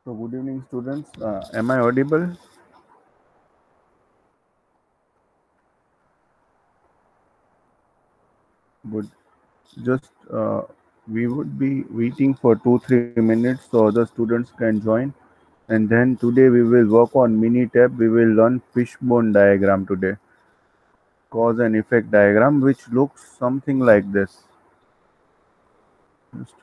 So, good evening, students. Am I audible? Good. Just we would be waiting for 2-3 minutes so other students can join. And then today we will work on Minitab. We will learn fishbone diagram today, cause and effect diagram, which looks something like this. Just-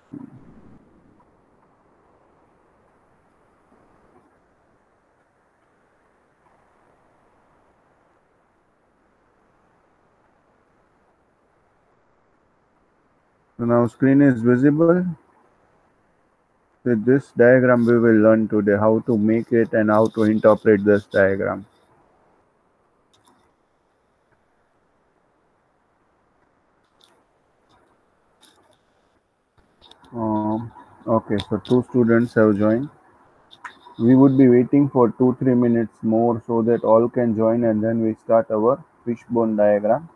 So now screen is visible. With this diagram we will learn today how to make it and how to interpret this diagram. Okay, so two students have joined. We would be waiting for 2-3 minutes more so that all can join and then we start our fishbone diagram.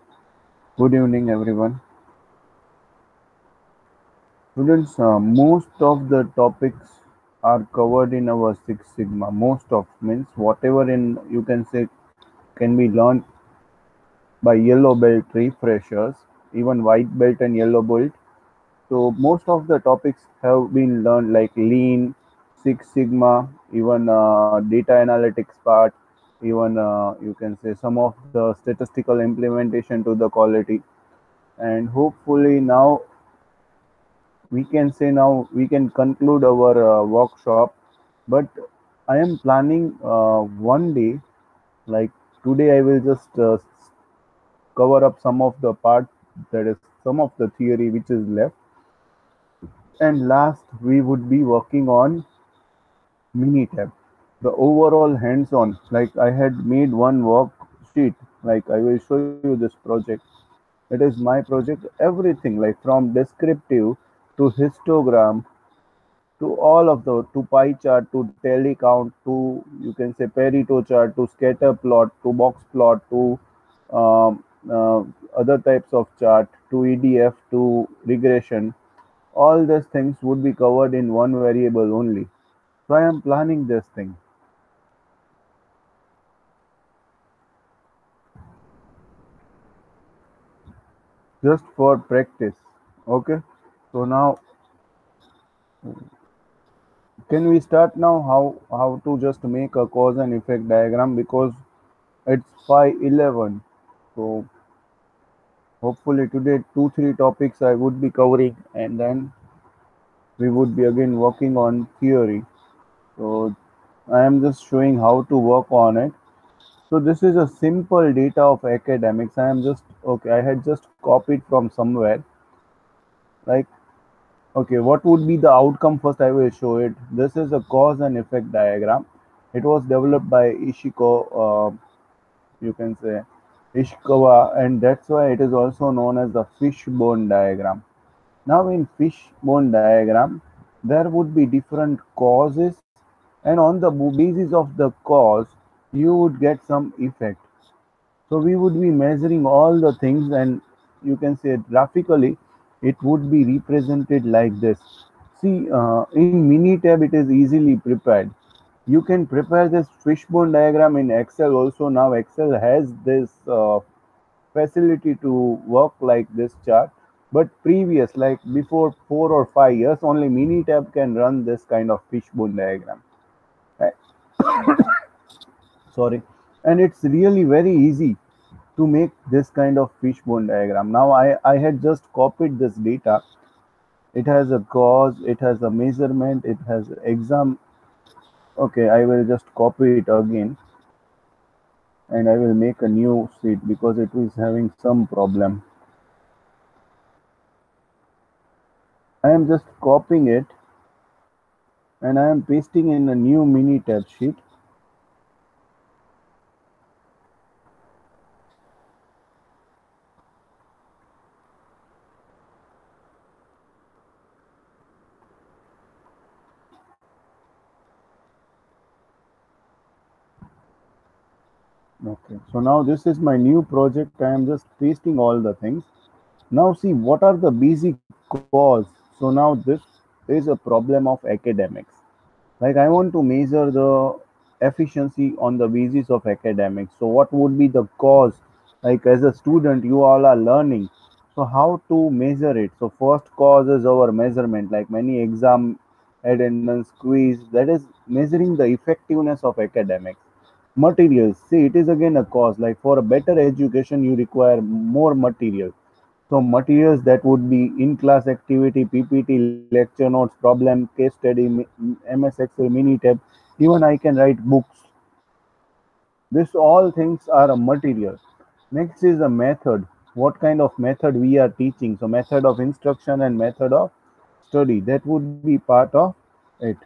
Good evening, everyone. Students, most of the topics are covered in our Six Sigma. Most of means whatever in you can say can be learned by yellow belt refreshers, even white belt and yellow belt. So most of the topics have been learned like Lean, Six Sigma, even data analytics part, even you can say some of the statistical implementation to the quality. And hopefully now we can say now we can conclude our workshop. But I am planning one day, like today, I will just cover up some of the part that is some of the theory which is left, and last we would be working on Minitab. The overall hands-on, like I had made one worksheet, like I will show you this project. It is my project, everything like from descriptive to histogram to all of the to pie chart to tally count to you can say Pareto chart to scatter plot to box plot to um, uh, other types of chart to EDF to regression. All these things would be covered in one variable only. So I am planning this thing just for practice. Okay. So now can we start now how to just make a cause and effect diagram because it's 5:11. So hopefully today 2-3 topics I would be covering and then we would be again working on theory. So I am just showing how to work on it. So this is a simple data of academics. I am just okay. I had just copied from somewhere. Like okay, what would be the outcome first? I will show it. This is a cause and effect diagram. It was developed by Ishiko. You can say Ishikawa, and that's why it is also known as the fishbone diagram. Now, in fishbone diagram, there would be different causes, and on the basis of the cause, you would get some effect. So we would be measuring all the things, and you can say graphically, it would be represented like this. See, in Minitab, it is easily prepared. You can prepare this fishbone diagram in Excel also. Now, Excel has this facility to work like this chart. But previous, like before 4 or 5 years, only Minitab can run this kind of fishbone diagram. Right? Sorry, and it's really very easy to make this kind of fishbone diagram. Now I had just copied this data. It has a cause, it has a measurement, it has exam. Okay, I will just copy it again and I will make a new sheet because it is having some problem. I am just copying it and I am pasting in a new Minitab sheet. Okay, so now this is my new project. I am just pasting all the things. Now see what are the basic cause. So now this is a problem of academics. Like I want to measure the efficiency on the basis of academics. So what would be the cause? Like as a student, you all are learning. So how to measure it? So first cause is our measurement, like many exam attendance quiz, that is measuring the effectiveness of academics. Materials. See, it is again a cause. Like for a better education, you require more material. So materials that would be in-class activity, PPT, lecture notes, problem, case study, MS Excel, Minitab. Even I can write books. This all things are a material. Next is the method. What kind of method we are teaching? So method of instruction and method of study. That would be part of it.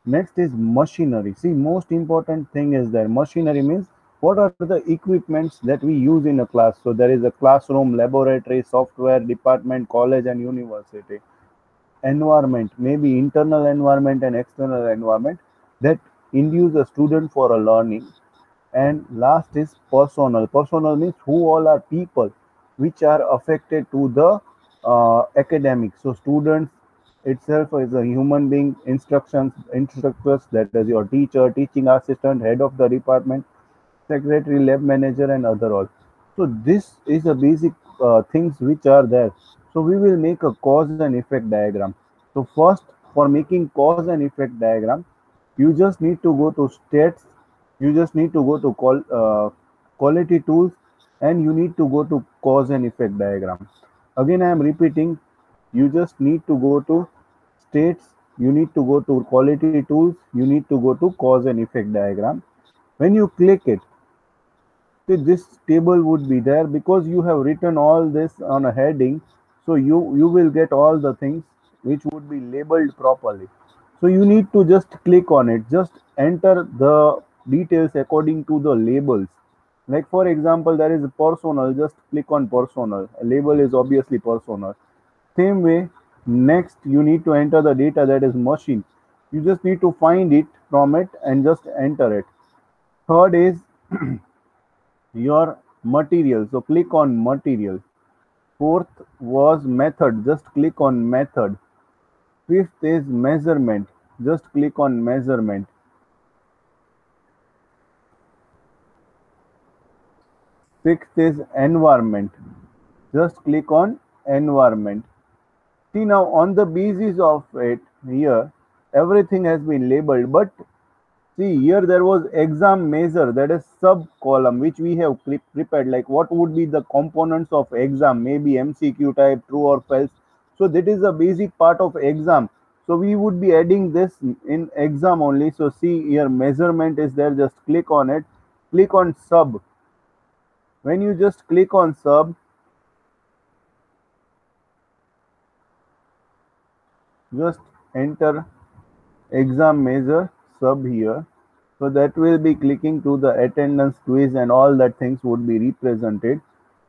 Next is machinery. See, most important thing is that machinery means what are the equipments that we use in a class. So there is a classroom, laboratory, software, department, college and university. Environment, maybe internal environment and external environment that induce a student for a learning. And last is personal. Personal means who all are people which are affected to the academics. So students itself is a human being, instructors, that is your teacher, teaching assistant, head of the department, secretary, lab manager, and other all. So this is a basic things which are there. So we will make a cause and effect diagram. So first, for making cause and effect diagram, you just need to go to states, you just need to go to quality tools, and you need to go to cause and effect diagram. Again, I am repeating, you just need to go to states, you need to go to quality tools, you need to go to cause and effect diagram. When you click it, see, this table would be there because you have written all this on a heading. So you will get all the things which would be labeled properly. So you need to just click on it. Just enter the details according to the labels. Like for example, there is a personal. Just click on personal. A label is obviously personal. Same way, next you need to enter the data that is machine. You just need to find it from it and just enter it. Third is your material. So click on material. Fourth was method. Just click on method. Fifth is measurement. Just click on measurement. Sixth is environment. Just click on environment. See now on the basis of it here, everything has been labeled, but see here there was exam measure, that is sub column which we have prepared, like what would be the components of exam, maybe MCQ type, true or false. So that is a basic part of exam. So we would be adding this in exam only. So see here measurement is there, just click on it, click on sub. When you just click on sub, just enter exam measure sub here. So that will be clicking to the attendance quiz and all that things would be represented.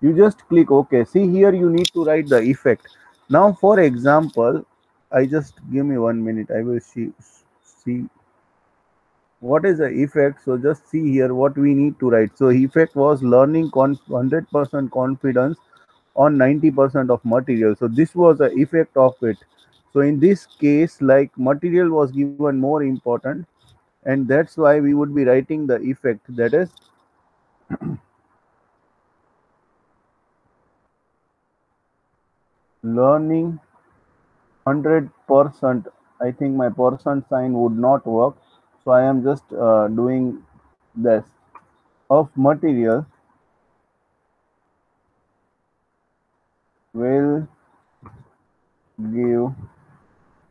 You just click OK. See here you need to write the effect. Now for example, I just give me 1 minute. I will see what is the effect. So just see here what we need to write. So effect was learning 100% confidence on 90% of material. So this was the effect of it. So in this case, like material was given more important, and that's why we would be writing the effect, that is learning 100%. I think my percent sign would not work, so I am just doing this of material will give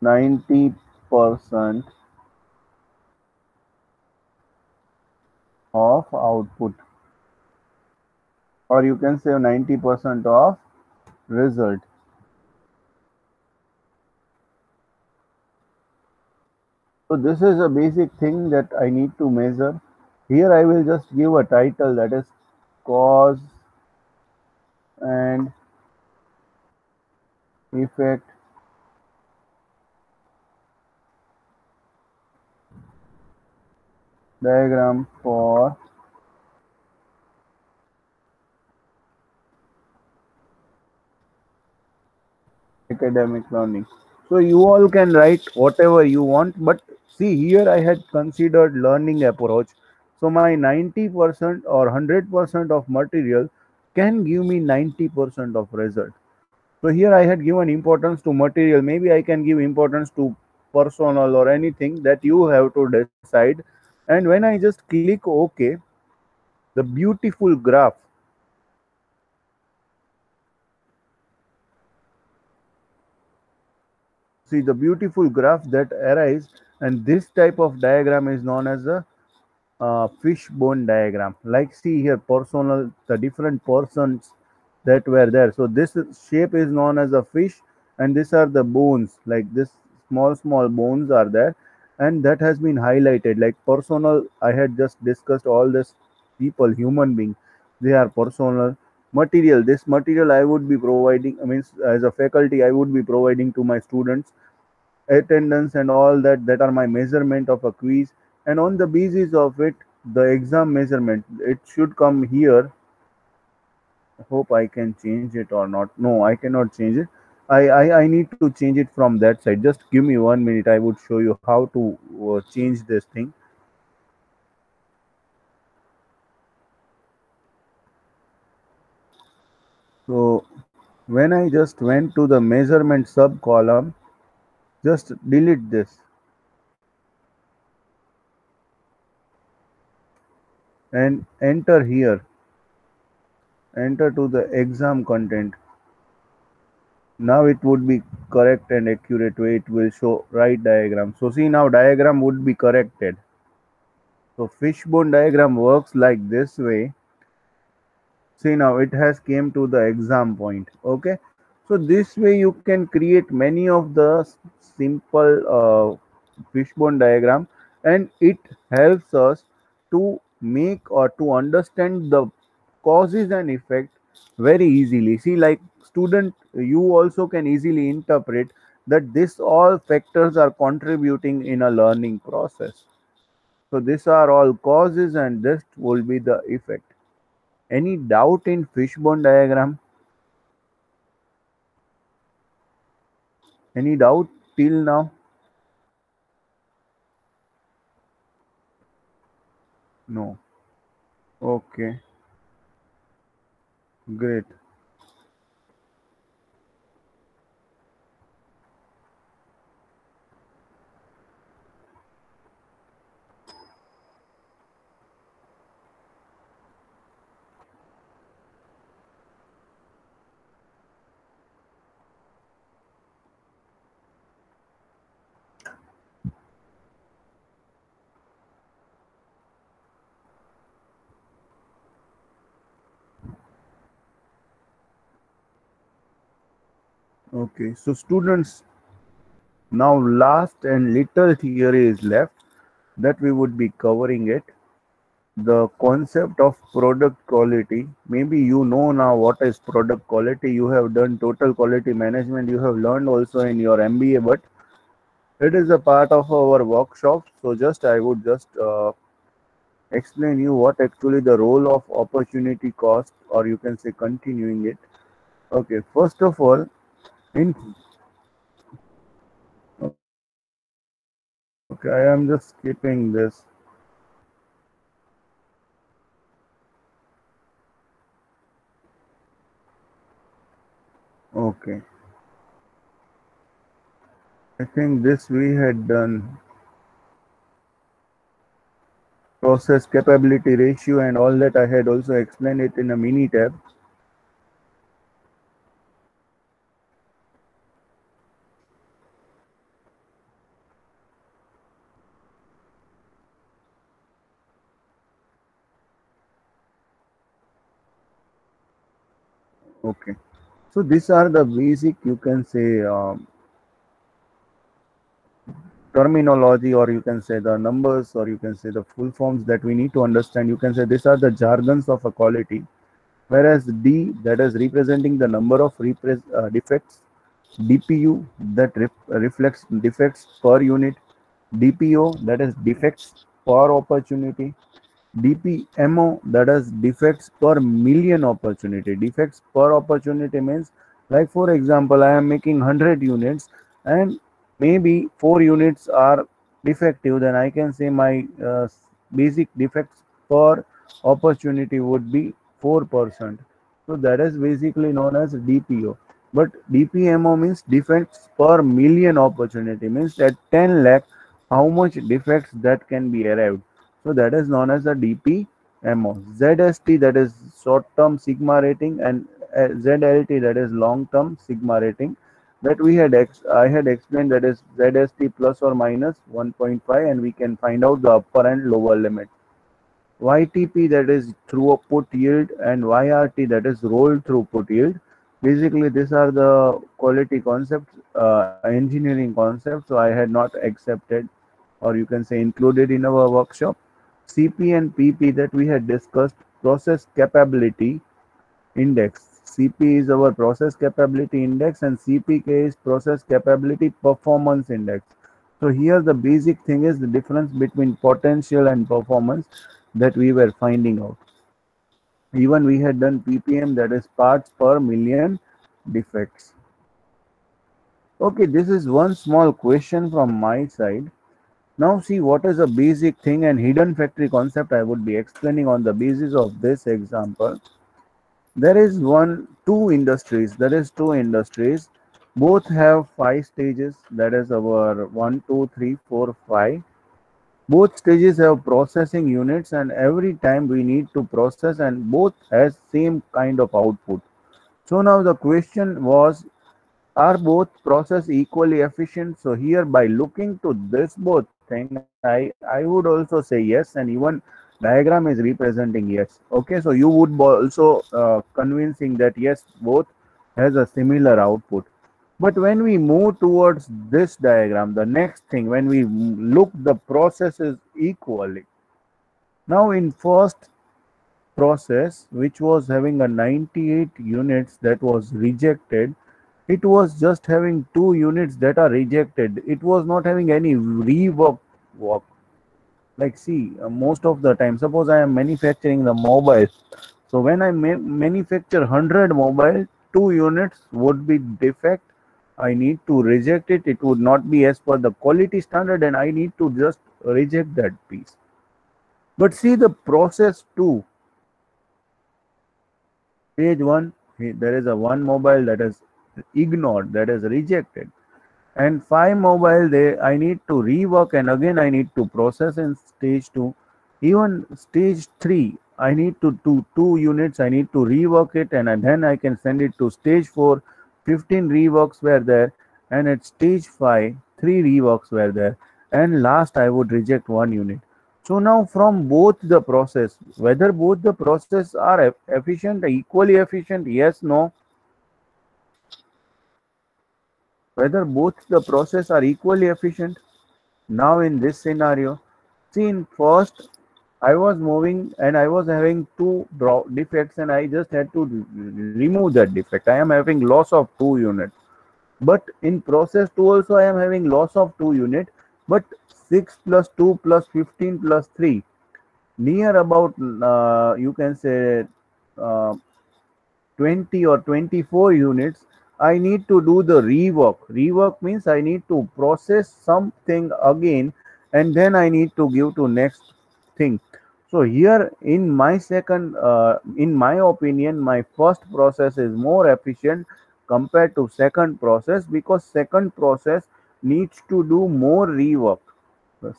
90% of output, or you can say 90% of result. So this is a basic thing that I need to measure. Here I will just give a title, that is cause and effect diagram for academic learning. So you all can write whatever you want, but See, here I had considered learning approach. So my 90% or 100% of material can give me 90% of result. So here I had given importance to material. Maybe I can give importance to personal or anything that you have to decide. And when I just click OK, the beautiful graph. See the beautiful graph that arise, and this type of diagram is known as a fishbone diagram. Like see here, personal, the different persons that were there. So this shape is known as a fish, and these are the bones. Like this, small bones are there, and that has been highlighted. Like personal, I had just discussed all this people, human being. They are personal material. This material I would be providing. I mean, as a faculty, I would be providing to my students attendance and all that, that are my measurement of a quiz, and on the basis of it the exam measurement, it should come here. I hope I can change it or not. No, I cannot change it. I need to change it from that side. Just give me 1 minute, I would show you how to change this thing. So when I just went to the measurement sub column, just delete this and enter here, enter to the exam content. Now it would be correct and accurate way. It will show right diagram. So see, now diagram would be corrected. So fishbone diagram works like this way. See, now it has came to the exam point. Okay, so this way you can create many of the simple fishbone diagram, and it helps us to make or to understand the causes and effect very easily. See, like student, you also can easily interpret that this all factors are contributing in a learning process. So these are all causes and this will be the effect. Any doubt in fishbone diagram? Any doubt till now? No. Okay, great. Okay, so students, now last and little theory is left that we would be covering it. The concept of product quality. Maybe you know now what is product quality. You have done total quality management. You have learned also in your MBA, but it is a part of our workshop. So just I would just explain you what actually the role of opportunity cost, or you can say continuing it. Okay, first of all, in okay, I am just skipping this. Okay, I think this we had done process capability ratio and all that. I had also explained it in a mini tab. Okay, so these are the basic, you can say, terminology, or you can say the numbers, or you can say the full forms that we need to understand. You can say these are the jargons of a quality. Whereas D, that is representing the number of defects, DPU, that reflects defects per unit, DPO, that is defects per opportunity, DPMO, that is defects per million opportunity. Defects per opportunity means, like for example, I am making 100 units, and maybe 4 units are defective, then I can say my basic defects per opportunity would be 4%. So that is basically known as DPO. But DPMO means defects per million opportunity, means at 10 lakh how much defects that can be arrived. So that is known as the DPMO. ZST, that is short term sigma rating, and ZLT, that is long term sigma rating, that I had explained, that is ZST plus or minus 1.5, and we can find out the upper and lower limit. YTP, that is throughput yield, and YRT, that is roll throughput yield. Basically, these are the quality concepts, engineering concepts. So I had not accepted, or you can say included in our workshop. CP and PP, that we had discussed, process capability index. CP is our process capability index, and CPK is process capability performance index. So here the basic thing is the difference between potential and performance that we were finding out. Even we had done PPM, that is parts per million defects. Okay, this is one small question from my side. Now see what is a basic thing and hidden factory concept I would be explaining on the basis of this example. There is two industries, both have 5 stages, that is our 1, 2, 3, 4, 5. Both stages have processing units, and every time we need to process, and both has same kind of output. So now the question was, are both process equally efficient? So here by looking to this both thing, I would also say yes, and even diagram is representing yes. Okay, so you would also convincing that yes, both has a similar output. But when we move towards this diagram, the next thing, when we look the processes equally. Now in first process, which was having a 98 units that was rejected, it was just having 2 units that are rejected. It was not having any rework work. Like see, most of the time, suppose I am manufacturing the mobile. So when I manufacture 100 mobile, 2 units would be defect. I need to reject it. It would not be as per the quality standard, and I need to just reject that piece. But see the process 2, stage 1, there is a 1 mobile that is ignored, that is rejected, and 5 mobile they I need to rework, and again I need to process in stage 2. Even stage 3, I need to do 2 units, I need to rework it, and then I can send it to stage 4. 15 reworks were there, and at stage 5 3 reworks were there, and last I would reject 1 unit. So now from both the process, whether both the process are efficient, equally efficient, yes, no. Whether both the process are equally efficient. Now in this scenario, see in first I was moving and I was having two defects, and I just had to remove that defect. I am having loss of 2 units. But in process 2 also I am having loss of 2 units. But 6 plus 2 plus 15 plus 3, near about you can say uh, 20 or 24 units, I need to do the rework. Rework means I need to process something again, and then I need to give to next thing. So here in my in my opinion, my first process is more efficient compared to second process, because second process needs to do more rework.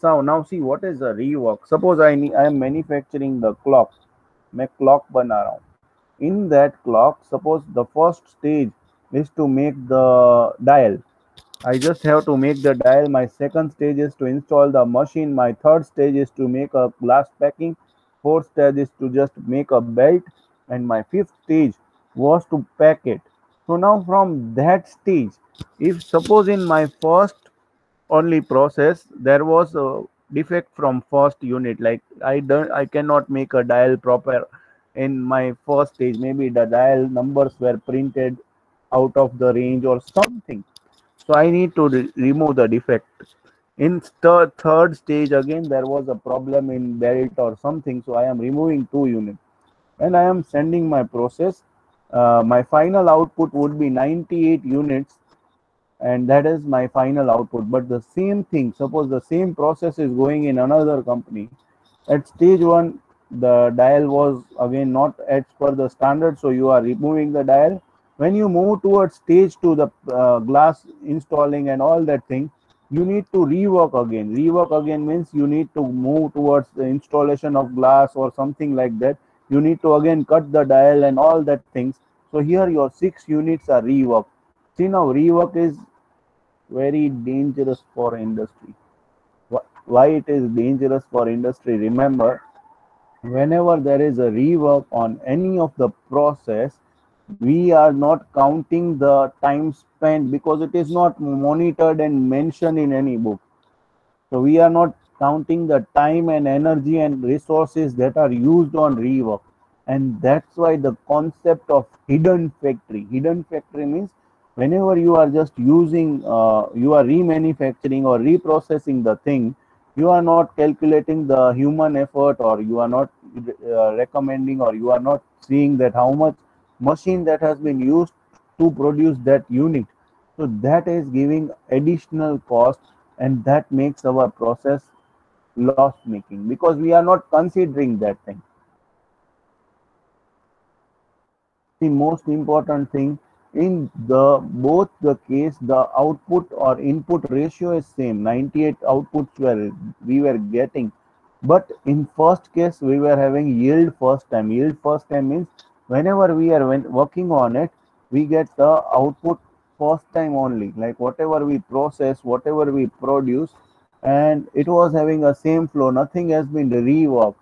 So now see what is the rework. Suppose I am manufacturing the clock. मैं clock बना रहा हूँ. In that clock, suppose the first stage is to make the dial. I just have to make the dial. My second stage is to install the machine. My third stage is to make a glass packing. Fourth stage is to just make a belt. And my fifth stage was to pack it. So now from that stage, if suppose in my first only process there was a defect from first unit, like I cannot make a dial proper in my first stage, maybe the dial numbers were printed out of the range or something, so I need to remove the defect. In third stage again there was a problem in belt or something, so I am removing 2 units and I am sending my process. My final output would be 98 units and that is my final output. But the same thing, suppose the same process is going in another company. At stage one, the dial was again not as per the standard, so you are removing the dial. When you move towards stage two, the glass installing and all that thing, you need to rework again. Rework again means you need to move towards the installation of glass or something like that. You need to again cut the dial and all that things. So here your 6 units are reworked. See, now rework is very dangerous for industry. Why it is dangerous for industry? Remember, whenever there is a rework on any of the process, we are not counting the time spent because it is not monitored and mentioned in any book. So we are not counting the time and energy and resources that are used on rework. And that's why the concept of hidden factory means whenever you are just using, you are remanufacturing or reprocessing the thing, you are not calculating the human effort, or you are not recommending, or you are not seeing that how much machine that has been used to produce that unit. So that is giving additional cost, and that makes our process loss making because we are not considering that thing. The most important thing in the both the case, the output or input ratio is same, 98 outputs we were getting. But in first case we were having yield first time. Yield first time means whenever we are working on it, we get the output first time only, like whatever we process, whatever we produce, and it was having a same flow, nothing has been reworked,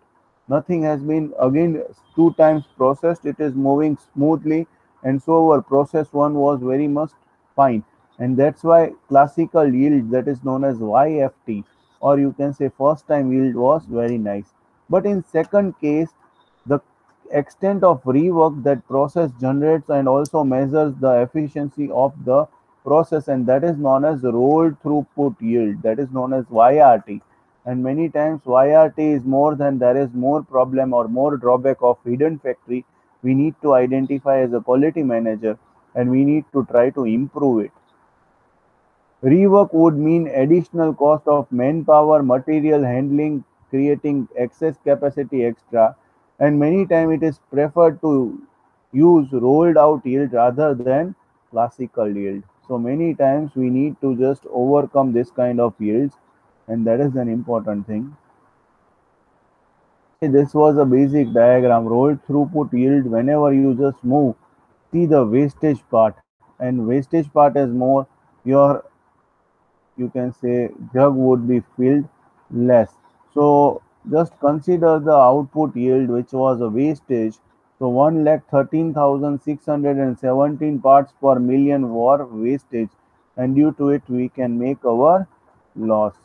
nothing has been again 2 times processed, it is moving smoothly. And so our process one was very much fine, and that's why classical yield, that is known as YFT, or you can say first time yield, was very nice. But in second case, the extent of rework that process generates and also measures the efficiency of the process, and that is known as rolled throughput yield, that is known as YRT. And many times YRT is more than, there is more problem or more drawback of hidden factory. We need to identify as a quality manager, and we need to try to improve it. Rework would mean additional cost of manpower, material handling, creating excess capacity extra, and many times it is preferred to use rolled out yield rather than classical yield. So many times we need to just overcome this kind of yields, and that is an important thing. This was a basic diagram. Rolled throughput yield, whenever you just move, see the wastage part, and wastage part is more your, you can say, jug would be filled less. So just consider the output yield, which was a wastage. So 1,13,617 parts per million were wastage, and due to it we can make our loss.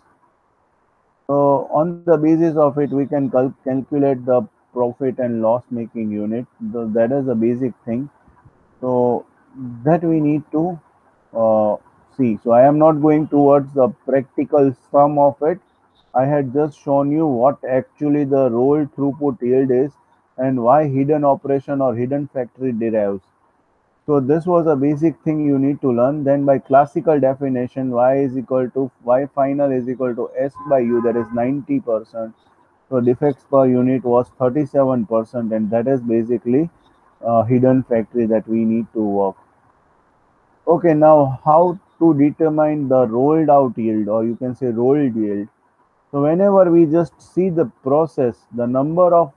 So on the basis of it, we can calculate the profit and loss making unit. That is a basic thing. So that we need to see. So I am not going towards the practical sum of it. I had just shown you what actually the rolled throughput yield is and why hidden operation or hidden factory derives. So this was a basic thing you need to learn. Then by classical definition, y is equal to y final is equal to s by u, that is 90%. So defects per unit was 37%, and that is basically hidden factory that we need to work. Okay, now how to determine the rolled out yield, or you can say rolled yield. So whenever we just see the process, the number of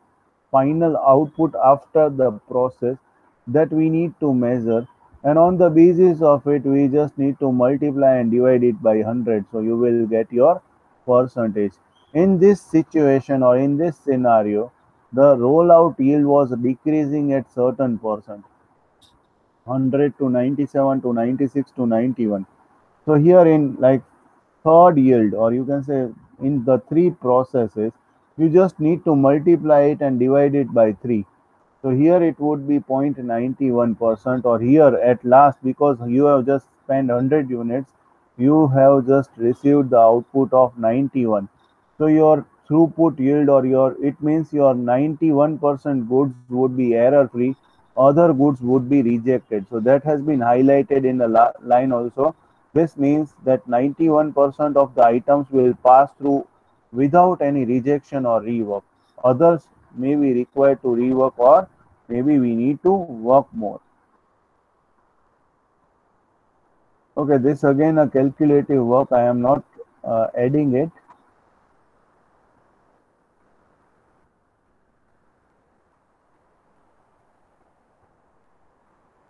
final output after the process, that we need to measure, and on the basis of it we just need to multiply and divide it by 100, so you will get your percentage. In this situation or in this scenario, the rollout yield was decreasing at certain percent, 100 to 97 to 96 to 91. So here in like third yield, or you can say in the three processes, you just need to multiply it and divide it by 3. So here it would be 0.91%, or here at last, because you have just spent 100 units, you have just received the output of 91. So your throughput yield, or your, it means your 91% goods would be error free, other goods would be rejected. So that has been highlighted in the line also. This means that 91% of the items will pass through without any rejection or rework. Others may be required to rework, or maybe we need to work more. Okay, this again a calculative work. I am not adding it.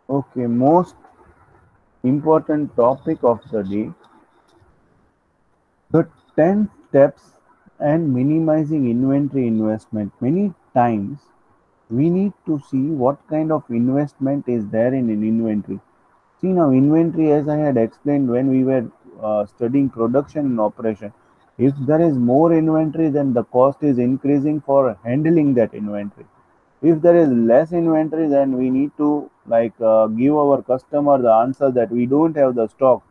Okay, most important topic of the day, the 10 steps and minimizing inventory investment. Many times we need to see what kind of investment is there in an inventory. See now, inventory, as I had explained when we were studying production and operation, if there is more inventory, then the cost is increasing for handling that inventory. If there is less inventory, then we need to give our customer the answer that we don't have the stock,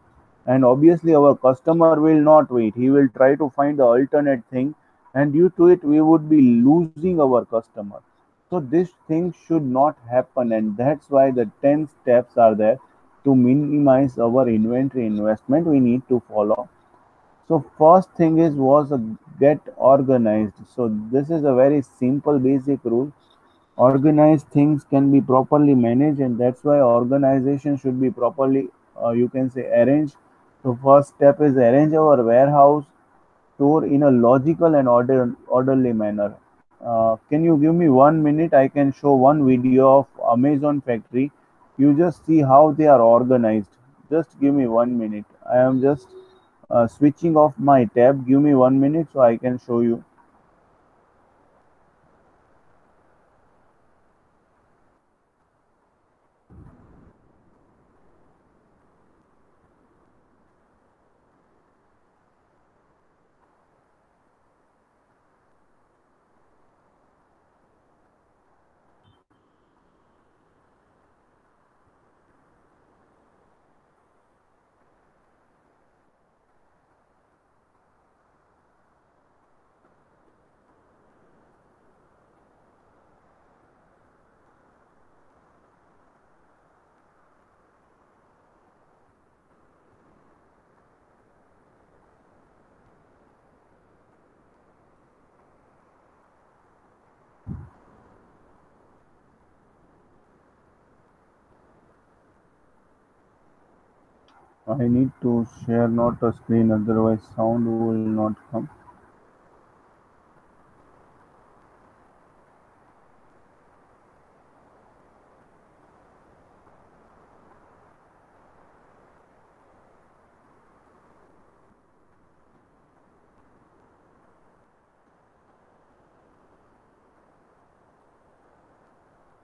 and obviously our customer will not wait. He will try to find the alternate thing, and due to it we would be losing our customer. So this thing should not happen, and that's why the 10 steps are there to minimize our inventory investment we need to follow. So first thing is was a get organized. So this is a very simple basic rule. Organized things can be properly managed, and that's why organization should be properly you can say arranged. So first step is arrange our warehouse store in a logical and orderly manner. Can you give me 1 minute? I can show one video of Amazon factory. You just see how they are organized. Just give me 1 minute. I am just switching off my tab. Give me 1 minute so I can show you. I need to share not a screen, otherwise sound will not come.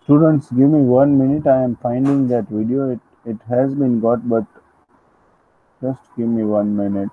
Students, give me 1 minute. I am finding that video. It has been got, but just give me 1 minute.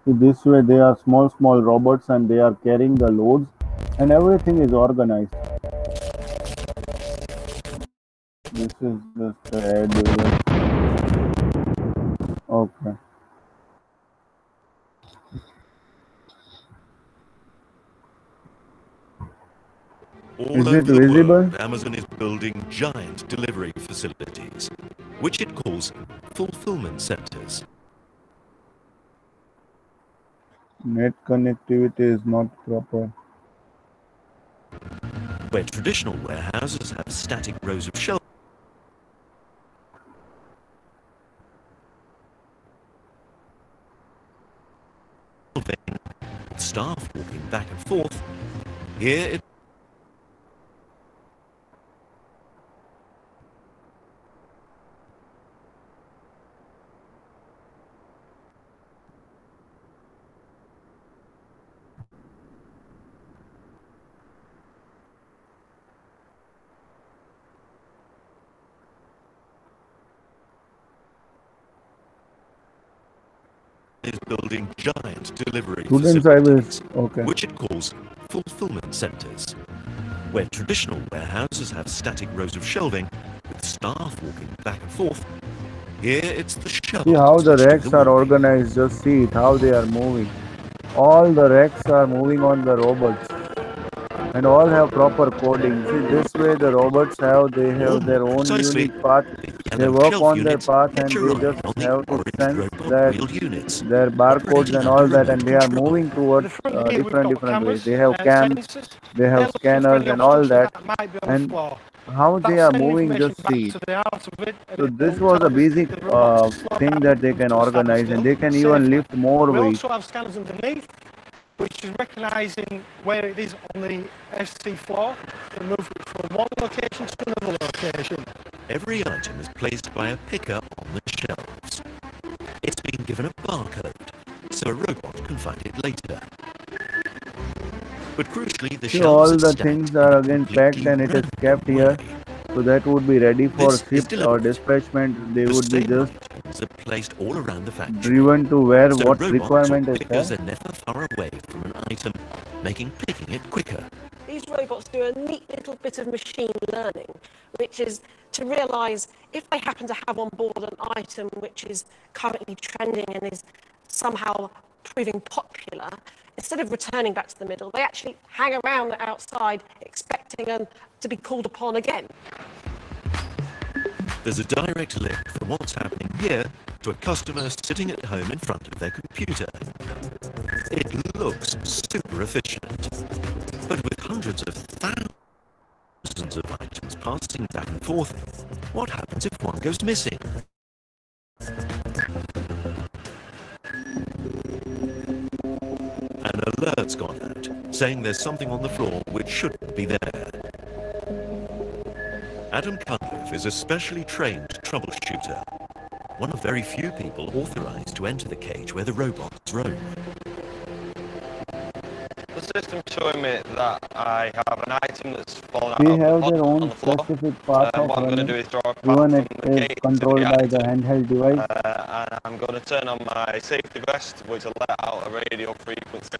So this way, they are small robots, and they are carrying the loads, and everything is organized. This is just the ad. Okay. All Is it over the visible? world, Amazon is building giant delivery facilities, which it calls fulfillment centers. Net connectivity is not proper. Where traditional warehouses have static rows of shelves, shelving, with staff walking back and forth. Here it is building giant delivery Students, I will. facilities, Okay. which it calls fulfillment centers, where traditional warehouses have static rows of shelving with staff walking back and forth. Here it's the shelves See how the which do racks the are walking. organized. Just see it, how they are moving. All the racks are moving on the robots, and all have proper coding. See, this way the robots have their own Precisely. unique path. The They yellow work shelf on their units path, and hitch a they ride just on the have to orange sense robot that wheeled units, their barcodes operating and all under that, and remote they are control. moving At the towards front here we've different got ways. cameras, They have cams, sensors. they They're have looking for scanners any and all obstruction that, that might be on the and floor. how they That'll are send moving, information just back see it. to the heart of it, and So this it'll was tell a us basic the robot to slow thing down that they can to a organize, and standstill they can even safely. lift more We weight. also have scanners underneath, which is recognising where it is on the SC floor and move it from one location to another location. Every item is placed by a picker on the shelves. It's been given a barcode, so a robot can find it later. But crucially, the See, shelves all are the stacked things in are a again packed completely and it is random kept here, way. so that would be ready for This is shipped or deliberate. dispatchment. They The would be same just items are placed all around the factory, driven to where so what robots or requirement is pickers there. are never far away from an item, making picking it quicker. These robots do a neat little bit of machine learning, which is to realise if they happen to have on board an item which is currently trending and is somehow proving popular, instead of returning back to the middle, they actually hang around the outside expecting to be called upon again. There's a direct link from what's happening here to a customer sitting at home in front of their computer. It looks super efficient, but with hundreds of thousands of items passing back and forth, what happens if one goes missing? An alert's gone out, saying there's something on the floor which shouldn't be there. Adam Cunliffe is a specially trained troubleshooter, one of very few people authorized to enter the cage where the robots roam. The system's showing me that I have an item that's fallen They out have of the their pod on own the floor. specific path of What I'm going to do running, is draw a path even from it the is gate to the controlled by the item, handheld device. and I'm going to turn on my safety vest, which will let out a radio frequency.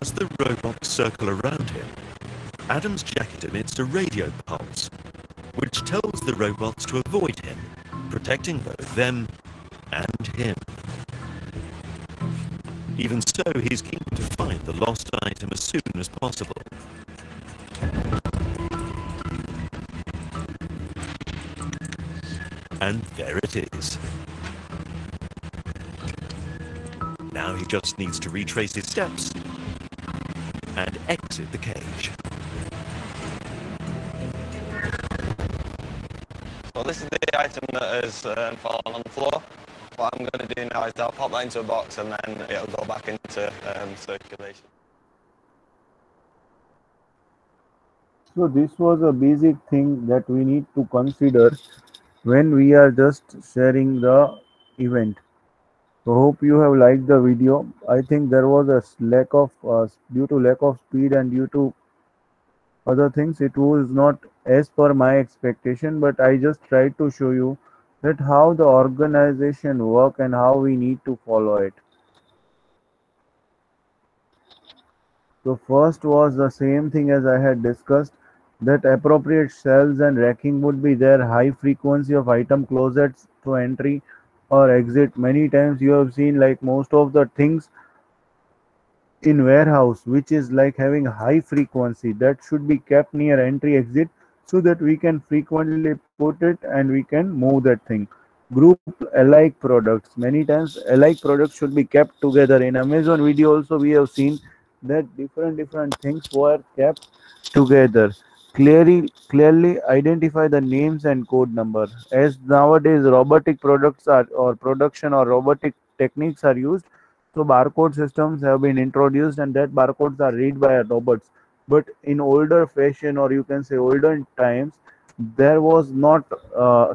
As the robots circle around him, Adam's jacket emits a radio pulse, which tells the robots to avoid him, protecting both them and him. Even so, he's keen to find the lost item as soon as possible. And there it is. Now he just needs to retrace his steps and exit the cage. So this is the item that has fallen on the floor. What I'm going to do now is I'll pop that into a box and then it'll go back into circulation. So this was a basic thing that we need to consider when we are just sharing the event. So hope you have liked the video. I think there was a lack of due to lack of speed and due to other things, it was not as per my expectation, but I just tried to show you that how the organization work and how we need to follow it. So first was the same thing as I had discussed, that appropriate shelves and racking would be there, high frequency of item closets to entry or exit. Many times you have seen like most of the things in warehouse which is like having high frequency, that should be kept near entry exit so that we can frequently put it and we can move that thing. Group alike products, many times alike products should be kept together. In Amazon video also we have seen that different things were kept together. Clearly identify the names and code number, as nowadays robotic products are or production or robotic techniques are used. So barcode systems have been introduced, and that barcodes are read by robots. But in older fashion, or you can say older times, there was not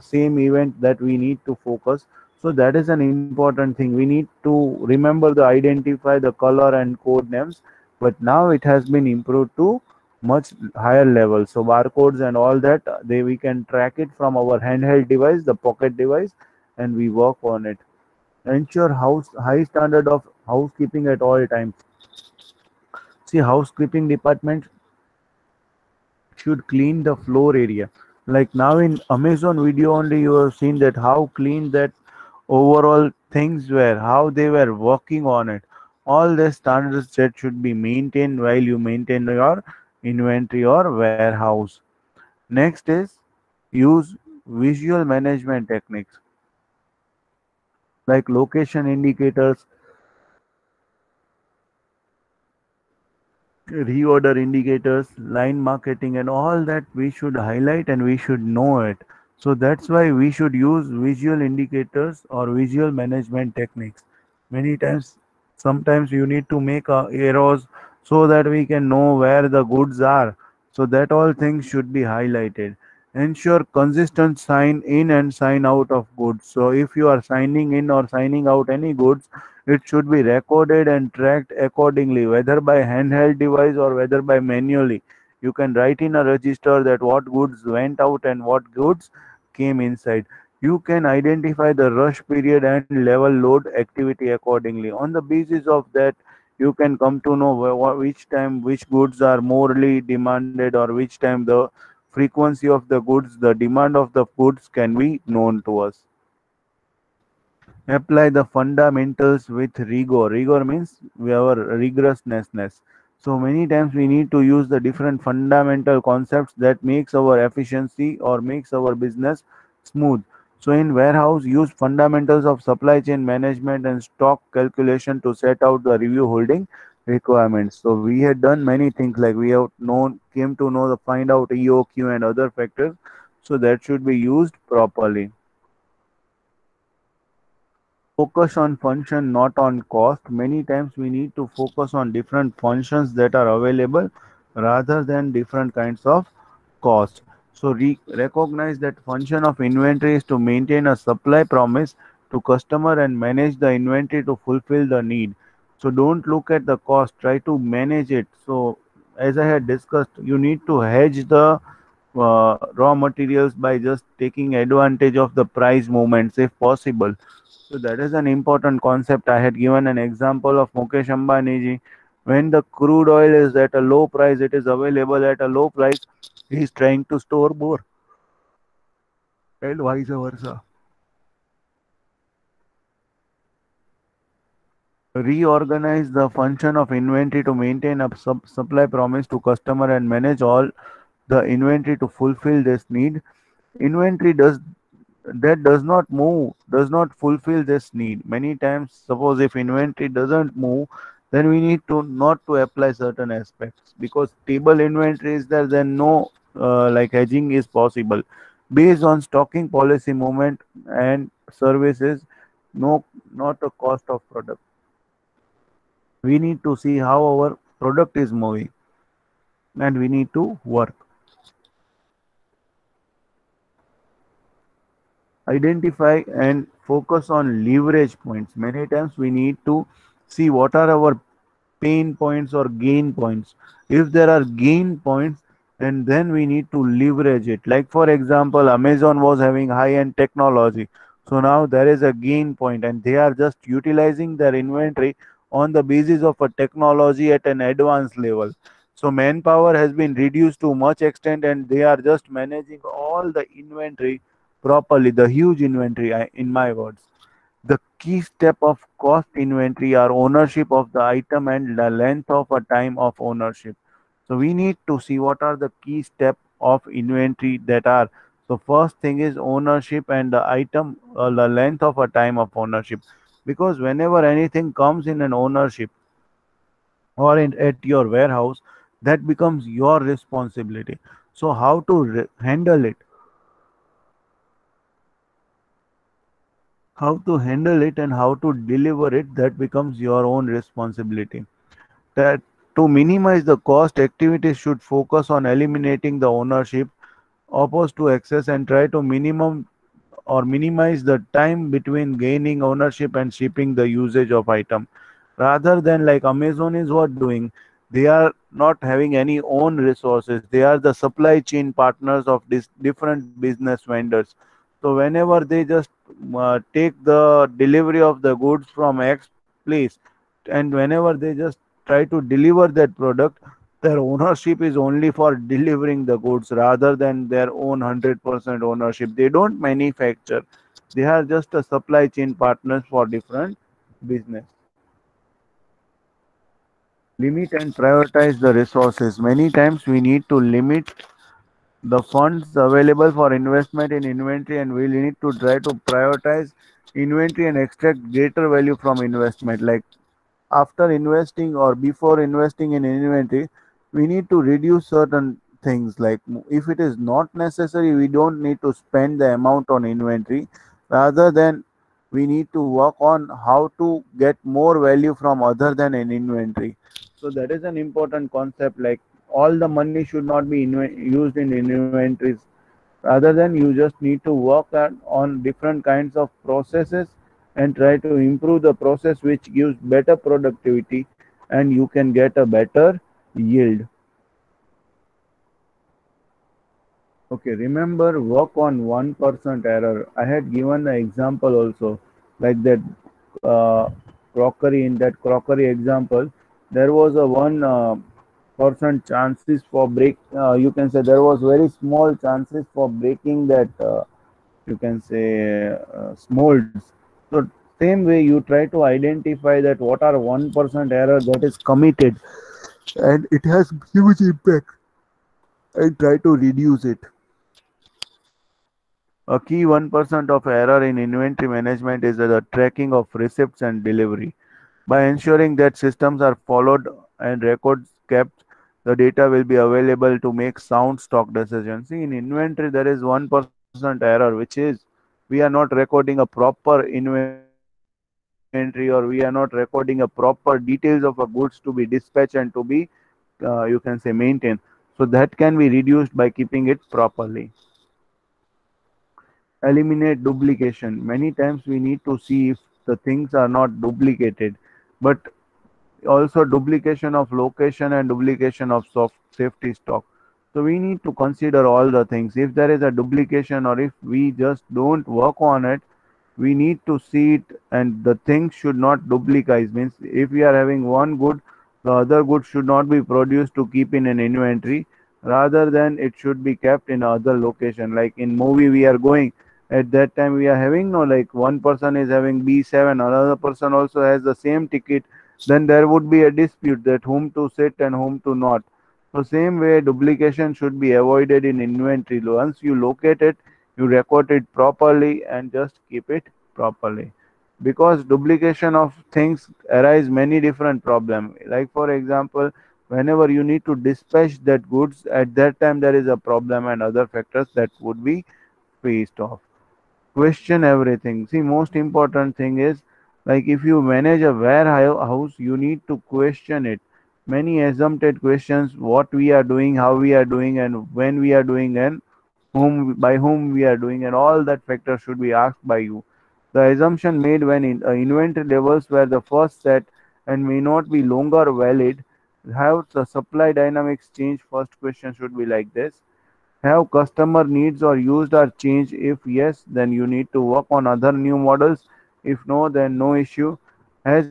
same event that we need to focus. So that is an important thing. We need to remember the identify the color and code names, but now it has been improved to much higher level. So barcodes and all that, they we can track it from our handheld device, the pocket device, and we work on it. Ensure high standard of housekeeping at all times. See, housekeeping department should clean the floor area. Like now in Amazon video only, you have seen that how clean that overall things were, how they were working on it. All the standards that should be maintained while you maintain your inventory or warehouse. Next is use visual management techniques like location indicators, reorder indicators, line marketing, and all that we should highlight and we should know it. So that's why we should use visual indicators or visual management techniques. Many times, sometimes you need to make arrows so that we can know where the goods are. So that all things should be highlighted. Ensure consistent sign in and sign out of goods. So if you are signing in or signing out any goods, it should be recorded and tracked accordingly, whether by handheld device or whether by manually. You can write in a register that what goods went out and what goods came inside. You can identify the rush period and level load activity accordingly. On the basis of that, you can come to know which time which goods are morely demanded, or which time the frequency of the goods, the demand of the goods can be known to us. Apply the fundamentals with rigor. Rigor means our rigorousness. So many times we need to use the different fundamental concepts that makes our efficiency or makes our business smooth. So in warehouse, use fundamentals of supply chain management and stock calculation to set out the review holding requirements. So we had done many things, like we have known came to know the find out EOQ and other factors. So that should be used properly. Focus on function, not on cost. Many times we need to focus on different functions that are available rather than different kinds of cost. So recognize that function of inventory is to maintain a supply promise to customer and manage the inventory to fulfill the need. So don't look at the cost, try to manage it. So as I had discussed, you need to hedge the raw materials by just taking advantage of the price movements if possible. So that is an important concept. I had given an example of Mukesh Ambani ji. When the crude oil is at a low price, it is available at a low price, he is trying to store more, and vice versa. Reorganize the function of inventory to maintain a supply promise to customer and manage all the inventory to fulfill this need. Inventory does not move, does not fulfill this need. Many times, suppose if inventory doesn't move, then we need to not to apply certain aspects, because stable inventory is there, then no like hedging is possible. Based on stocking policy movement and services, no, not a cost of product. We need to see how our product is moving, and we need to work. Identify and focus on leverage points. Many times we need to see what are our pain points or gain points. If there are gain points, and then we need to leverage it. Like for example, Amazon was having high-end technology. So now there is a gain point, and they are just utilizing their inventory on the basis of a technology at an advanced level. So manpower has been reduced to much extent, and they are just managing all the inventory properly, the huge inventory, in my words. The key step of cost inventory are ownership of the item and the length of a time of ownership. So we need to see what are the key step of inventory that are. So first thing is ownership and the item, the length of a time of ownership. Because whenever anything comes in an ownership or at your warehouse, that becomes your responsibility. So how to handle it? how to handle it and how to deliver it, that becomes your own responsibility. That to minimize the cost, activities should focus on eliminating the ownership opposed to excess and try to minimize the time between gaining ownership and shipping the usage of item. Rather than like Amazon is what doing, they are not having any own resources. They are the supply chain partners of this different business vendors. So whenever they just take the delivery of the goods from X place, and whenever they just try to deliver that product, their ownership is only for delivering the goods rather than their own 100% ownership. They don't manufacture. They are just a supply chain partners for different business. Limit and prioritize the resources. Many times we need to limit the funds available for investment in inventory, and we need to try to prioritize inventory and extract greater value from investment. Like after investing or before investing in inventory, we need to reduce certain things. Like if it is not necessary, we don't need to spend the amount on inventory. Rather than we need to work on how to get more value from other than an inventory. So that is an important concept. Like all the money should not be used in inventories. Rather than you just need to work on different kinds of processes and try to improve the process which gives better productivity, and you can get a better yield. Okay, remember work on 1% error. I had given the example also, like that uh, crockery. In that crockery example, there was a 1% chances for break. You can say there was very small chances for breaking that. You can say molds. So same way you try to identify that what are 1% error that is committed, and it has huge impact, and try to reduce it. A key 1% of error in inventory management is the tracking of receipts and delivery. By ensuring that systems are followed and records kept, the data will be available to make sound stock decisions. See, in inventory, there is 1% error, which is we are not recording a proper inventory, or we are not recording a proper details of a goods to be dispatched and to be, you can say, maintained. So that can be reduced by keeping it properly. Eliminate duplication. Many times we need to see if the things are not duplicated, but also duplication of location and duplication of soft safety stock. So we need to consider all the things. If there is a duplication or if we just don't work on it, we need to see it, and the things should not duplicate. Means if we are having one good, the other good should not be produced to keep in an inventory. Rather than it should be kept in other location. Like in movie we are going, at that time we are having no, like one person is having B7, another person also has the same ticket, then there would be a dispute that whom to sit and whom to not. So same way duplication should be avoided in inventory. Once you locate it, you record it properly and just keep it properly. Because duplication of things arise many different problem. Like for example, whenever you need to dispatch that goods, at that time there is a problem and other factors that would be faced off. Question everything. See, most important thing is, like if you manage a warehouse, you need to question it. Many assumpted questions: what we are doing, how we are doing, and when we are doing, and whom we are doing, and all that factors should be asked by you. The assumption made when inventory levels were the first set and may not be longer valid. Have the supply dynamics changed? First question should be like this: have customer needs or used or changed? If yes, then you need to work on other new models. If no, then no issue. Has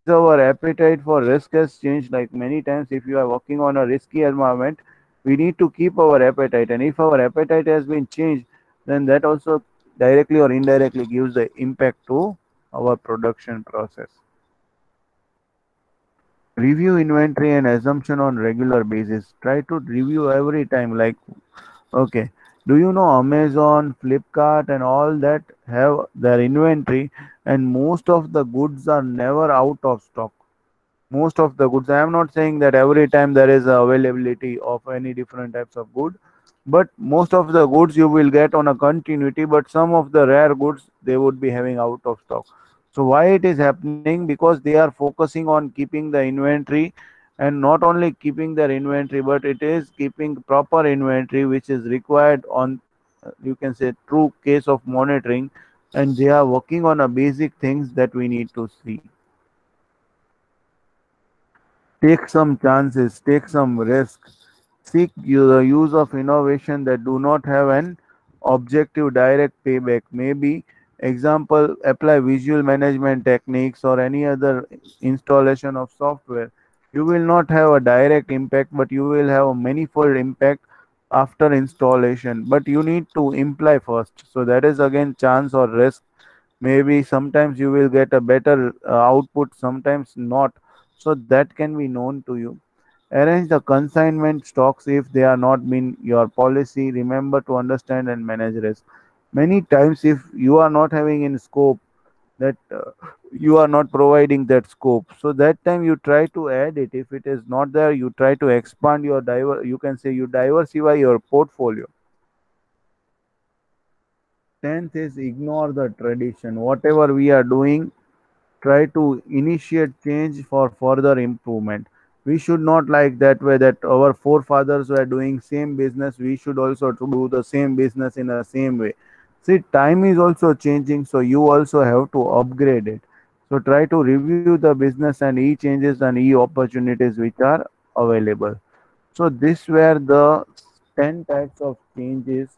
our appetite for risk has changed? Like many times, if you are working on a risky environment, we need to keep our appetite. And if our appetite has been changed, then that also directly or indirectly gives the impact to our production process. Review inventory and assumption on regular basis. Try to review every time. Like, okay, do you know Amazon, Flipkart, and all that have their inventory, and most of the goods are never out of stock. Most of the goods. I am not saying that every time there is availability of any different types of good, but most of the goods you will get on a continuity, but some of the rare goods they would be having out of stock. So why it is happening? Because they are focusing on keeping the inventory, and not only keeping their inventory, but it is keeping proper inventory which is required on, you can say, true case of monitoring, and they are working on a basic things that we need to see. Take some chances, take some risk, seek the use of innovation that do not have an objective direct payback. Maybe example, apply visual management techniques or any other installation of software. You will not have a direct impact, but you will have a manifold impact after installation. But you need to imply first. So that is again chance or risk. Maybe sometimes you will get a better output, sometimes not. So that can be known to you. Arrange the consignment stocks if they are not been your policy. Remember to understand and manage risk. Many times, if you are not having in scope that you are not providing that scope, so that time you try to add it. If it is not there, you try to expand your you can say you diversify your portfolio. 10th is ignore the tradition. Whatever we are doing, try to initiate change for further improvement. We should not like that way that our forefathers were doing same business, we should also to do the same business in the same way. See, time is also changing, so you also have to upgrade it. So try to review the business and e changes and e opportunities which are available. So these were the 10 types of changes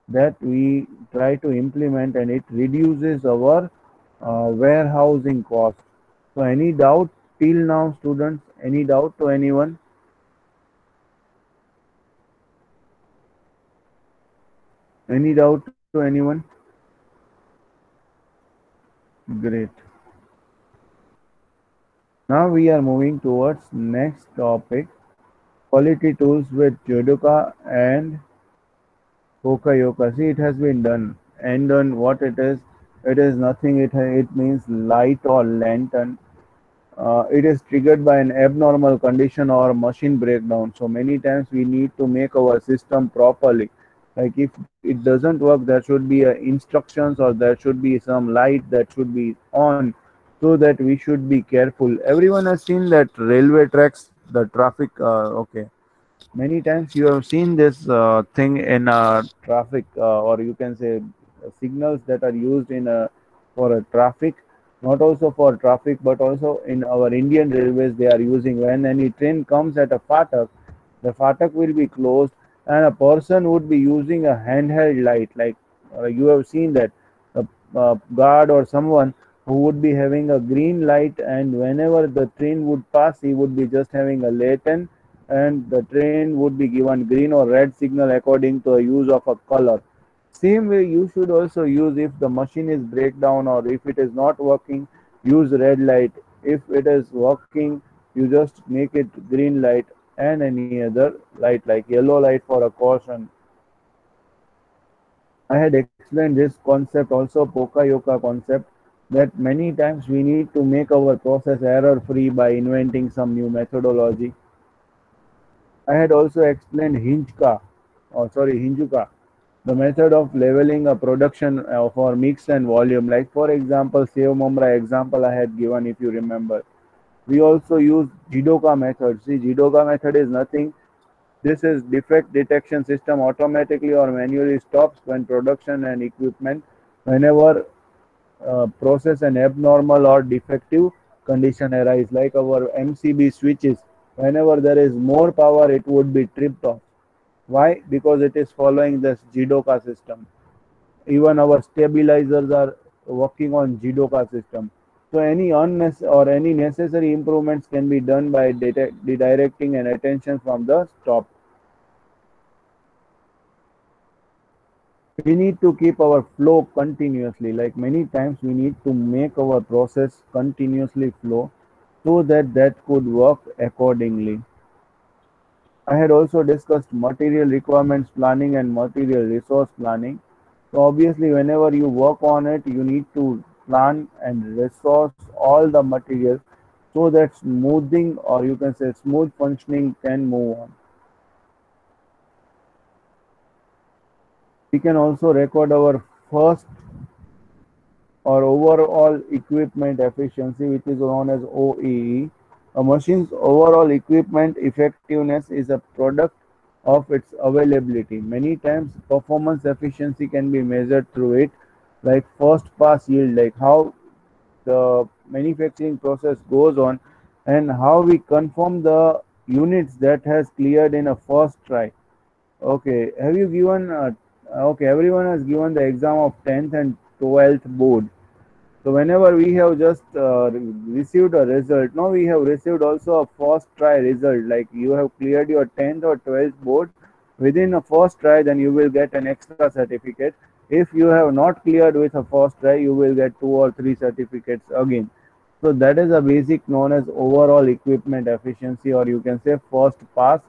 that we try to implement, and it reduces our warehousing cost. So any doubt till now, students? Any doubt to anyone? Any doubt to anyone? Great. Now we are moving towards next topic, quality tools with Judoka and Pokayoka. See, it has been done. And on what it is nothing. It means light or lantern. It is triggered by an abnormal condition or machine breakdown. So many times we need to make our system properly. Like if it doesn't work, there should be instructions, or there should be some light that should be on, so that we should be careful. Everyone has seen that railway tracks, the traffic. Okay, many times you have seen this thing in traffic, or you can say signals that are used in for a traffic, not also for traffic, but also in our Indian railways they are using. When any train comes at a fatak, the fatak will be closed, and a person would be using a handheld light. Like you have seen that a, guard or someone who would be having a green light, and whenever the train would pass, he would be just having a lantern, and the train would be given green or red signal according to the use of a color. Same way you should also use, if the machine is breakdown or if it is not working, use red light. If it is working, you just make it green light, and any other light like yellow light for a caution. I had explained this concept also, Poka Yoka concept, that many times we need to make our process error free by inventing some new methodology. I had also explained Hinjuka, the method of leveling a production for mix and volume. Like for example, Save Mumra example I had given, if you remember. We also use Jidoka method. See, Jidoka method is nothing. This is defect detection system automatically or manually stops when production and equipment, whenever process an abnormal or defective condition arise. Like our MCB switches, whenever there is more power, it would be tripped off. Why? Because it is following this Jidoka system. Even our stabilizers are working on Jidoka system. So any unnecessary or any necessary improvements can be done by redirecting an attention from the stop. We need to keep our flow continuously. Like many times we need to make our process continuously flow, so that that could work accordingly. I had also discussed material requirements planning and material resource planning. So obviously whenever you work on it, you need to plan and resource all the material, so that smoothing, or you can say smooth functioning, can move on. We can also record our first or overall equipment efficiency, which is known as OEE. A machine's overall equipment effectiveness is a product of its availability. Many times performance efficiency can be measured through it, like first pass yield, like how the manufacturing process goes on and how we confirm the units that has cleared in a first try. Okay, have you given okay, everyone has given the exam of 10th and 12th board. So whenever we have just received a result, now we have received also a first try result, like you have cleared your 10th or 12th board within a first try, then you will get an extra certificate. If you have not cleared with a first try, you will get 2 or 3 certificates again. So that is a basic known as overall equipment efficiency, or you can say first pass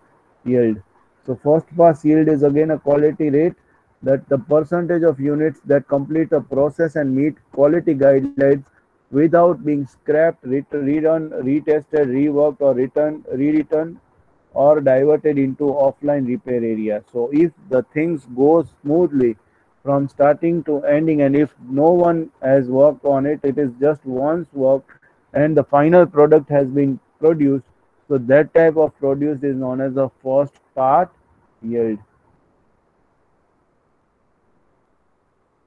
yield. So first pass yield is again a quality rate, that the percentage of units that complete a process and meet quality guidelines without being scrapped, redone, retested, reworked, or rewritten or diverted into offline repair area. So if the things go smoothly from starting to ending, and if no one has worked on it, it is just once worked and the final product has been produced. So that type of produce is known as the first part yield.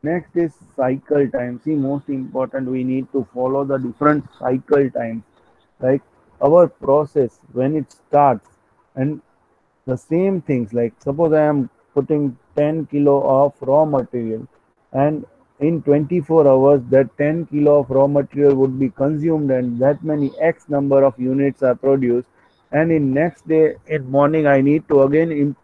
Next is cycle time. See, most important, we need to follow the different cycle times. Like our process when it starts, and the same things, like suppose I am putting 10 kilo of raw material, and in 24 hours that 10 kilo of raw material would be consumed and that many x number of units are produced, and in next day in morning I need to again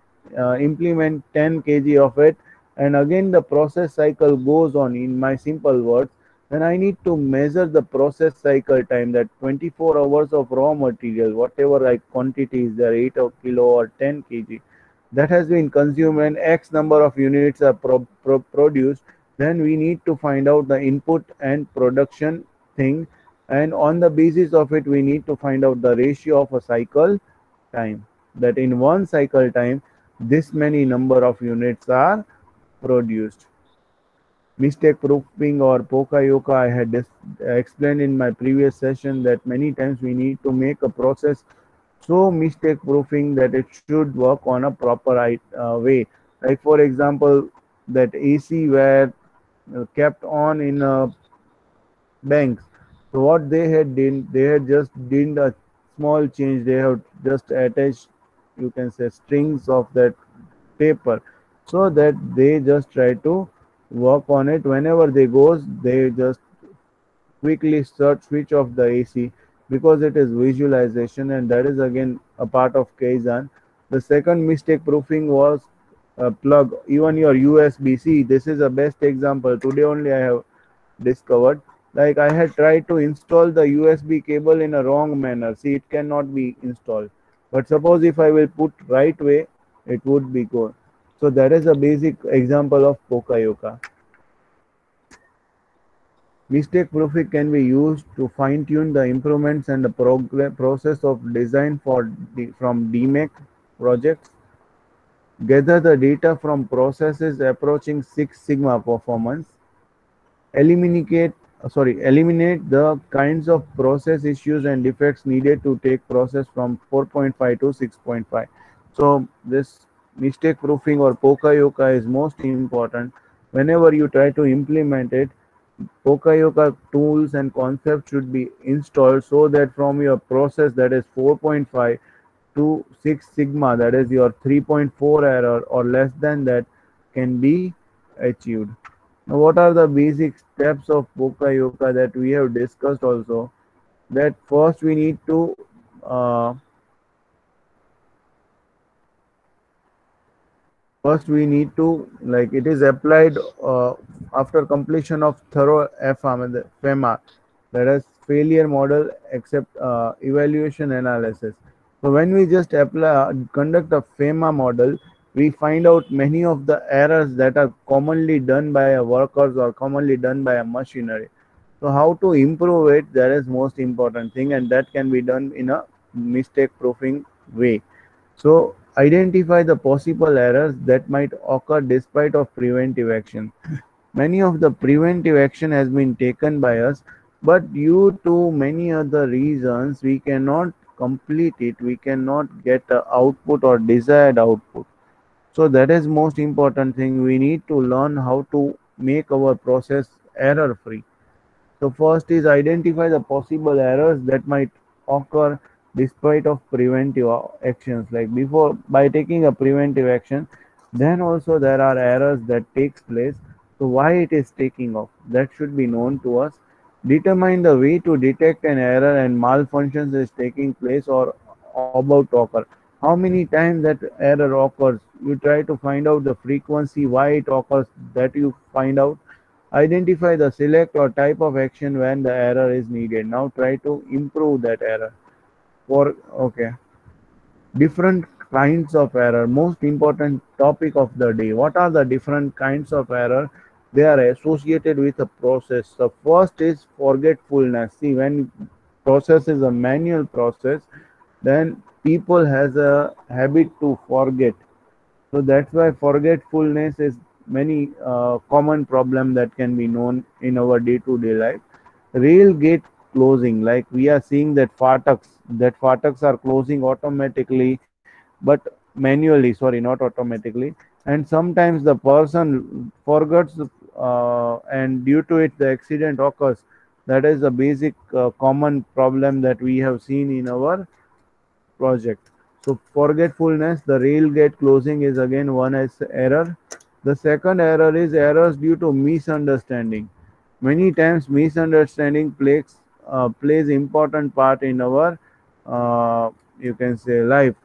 implement 10 kg of it, and again the process cycle goes on. In my simple words, then I need to measure the process cycle time, that 24 hours of raw material, whatever like quantity is there, 8 kilo or 10 kg, that has been consumed and X number of units are produced. Then we need to find out the input and production thing, and on the basis of it, we need to find out the ratio of a cycle time, that in one cycle time, this many number of units are produced. Mistake proofing or Poka-yoka, I had explained in my previous session that many times we need to make a process so mistake proofing that it should work on a proper way. Like for example, that AC were kept on in banks. So what they had done, they had just did a small change. They have just attached, you can say, strings of that paper, so that they just try to work on it. Whenever they goes, they just quickly switch off the AC, because it is visualization, and that is again a part of Kaizen. The second mistake proofing was plug, even your USB-C. This is the best example. Today only I have discovered. Like I had tried to install the USB cable in a wrong manner. See, it cannot be installed. But suppose if I will put right way, it would be good. So that is a basic example of Poka-yoka. Mistake proofing can be used to fine-tune the improvements and the process of design from DMAIC projects. Gather the data from processes approaching Six Sigma performance. Eliminate the kinds of process issues and defects needed to take process from 4.5 to 6.5. So this mistake proofing or Poka-yoka is most important. Whenever you try to implement it, Poka-yoka tools and concepts should be installed, so that from your process that is 4.5 to 6 sigma, that is your 3.4 error or less than that, can be achieved. Now, what are the basic steps of Poka-yoka that we have discussed also? That first we need to like, it is applied after completion of thorough FEMA, that is failure model except evaluation analysis. So when we just conduct a FEMA model, we find out many of the errors that are commonly done by a workers or commonly done by a machinery. So how to improve it, that is most important thing, and that can be done in a mistake proofing way. So identify the possible errors that might occur despite of preventive action. Many of the preventive action has been taken by us, but due to many other reasons, we cannot complete it. We cannot get the output or desired output. So that is most important thing. We need to learn how to make our process error free. So first is identify the possible errors that might occur despite of preventive actions. Like before, by taking a preventive action, then also there are errors that takes place. So why it is taking off, that should be known to us. Determine the way to detect an error and malfunctions is taking place or about to occur. How many times that error occurs? You try to find out the frequency why it occurs, that you find out. Identify the select or type of action when the error is needed. Now try to improve that error. For okay, different kinds of error. Most important topic of the day. What are the different kinds of error? They are associated with a process. The first is forgetfulness. See, when process is a manual process, then people has a habit to forget. So that's why forgetfulness is many common problem that can be known in our day-to-day life. Rail gate closing, like we are seeing that fataks are closing automatically, but manually. Sorry, not automatically. And sometimes the person forgets, and due to it the accident occurs. That is a basic common problem that we have seen in our project. So forgetfulness, the railgate closing is again one as error. The second error is errors due to misunderstanding. Many times misunderstanding plays important part in our you can say life.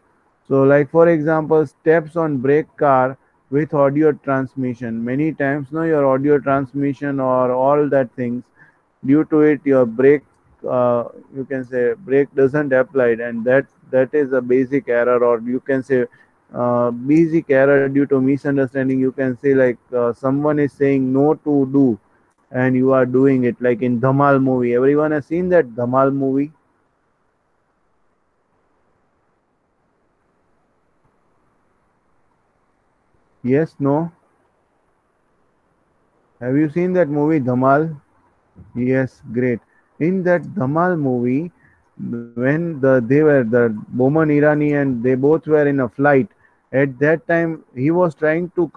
So like for example, steps on brake car with audio transmission. Many times no your audio transmission or all that things, due to it your brake you can say brake doesn't apply, and that is a basic error, or you can say basic error due to misunderstanding. You can say like someone is saying no to do and you are doing it, like in Dhamal movie. Everyone has seen that Dhamal movie. Yes, no, have you seen that movie Dhamal? Yes, great. In that Dhamal movie, when they were the Boman Irani and they both were in a flight. At that time, he was trying to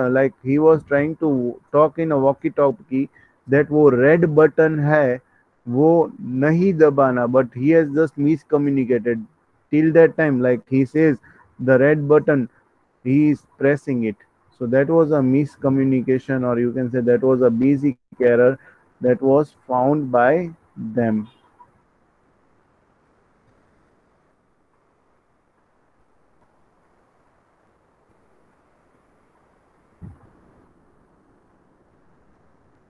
like he was trying to talk in a walkie-talkie that वो red button है, वो नहीं दबाना, but he has just miscommunicated. Till that time, like he says, the red button, he is pressing it. So that was a miscommunication, or you can say that was a basic error that was found by them.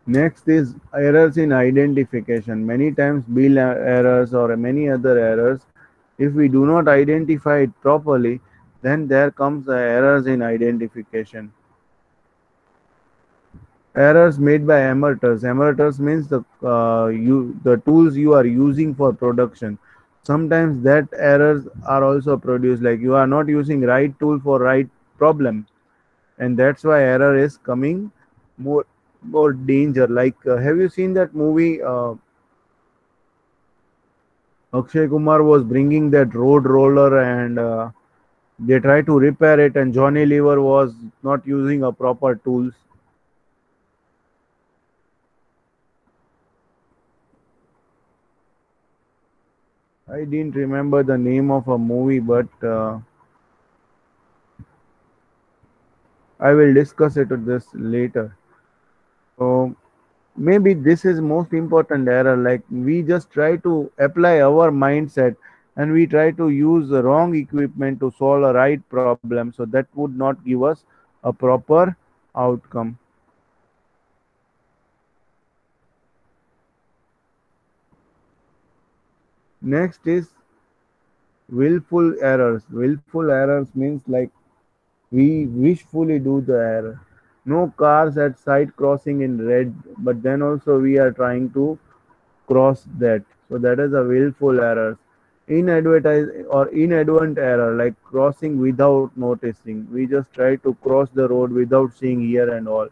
Next is errors in identification. Many times bill errors or many other errors, if we do not identify it properly, then there comes the errors in identification. Errors made by amateurs. Amateurs means the tools you are using for production. Sometimes that errors are also produced, like you are not using right tool for right problem, and that's why error is coming more more danger. Like have you seen that movie? Akshay Kumar was bringing that road roller, and they tried to repair it, and Johnny Lever was not using a proper tools. I didn't remember the name of a movie, but I will discuss it this later. So maybe this is most important error. Like we just try to apply our mindset and we try to use the wrong equipment to solve a right problem. So that would not give us a proper outcome. Next is willful errors. Willful errors means like we wishfully do the error. No cars at side crossing in red, but then also we are trying to cross that. So that is a willful error. inadvertent error, like crossing without noticing. We just try to cross the road without seeing here and all.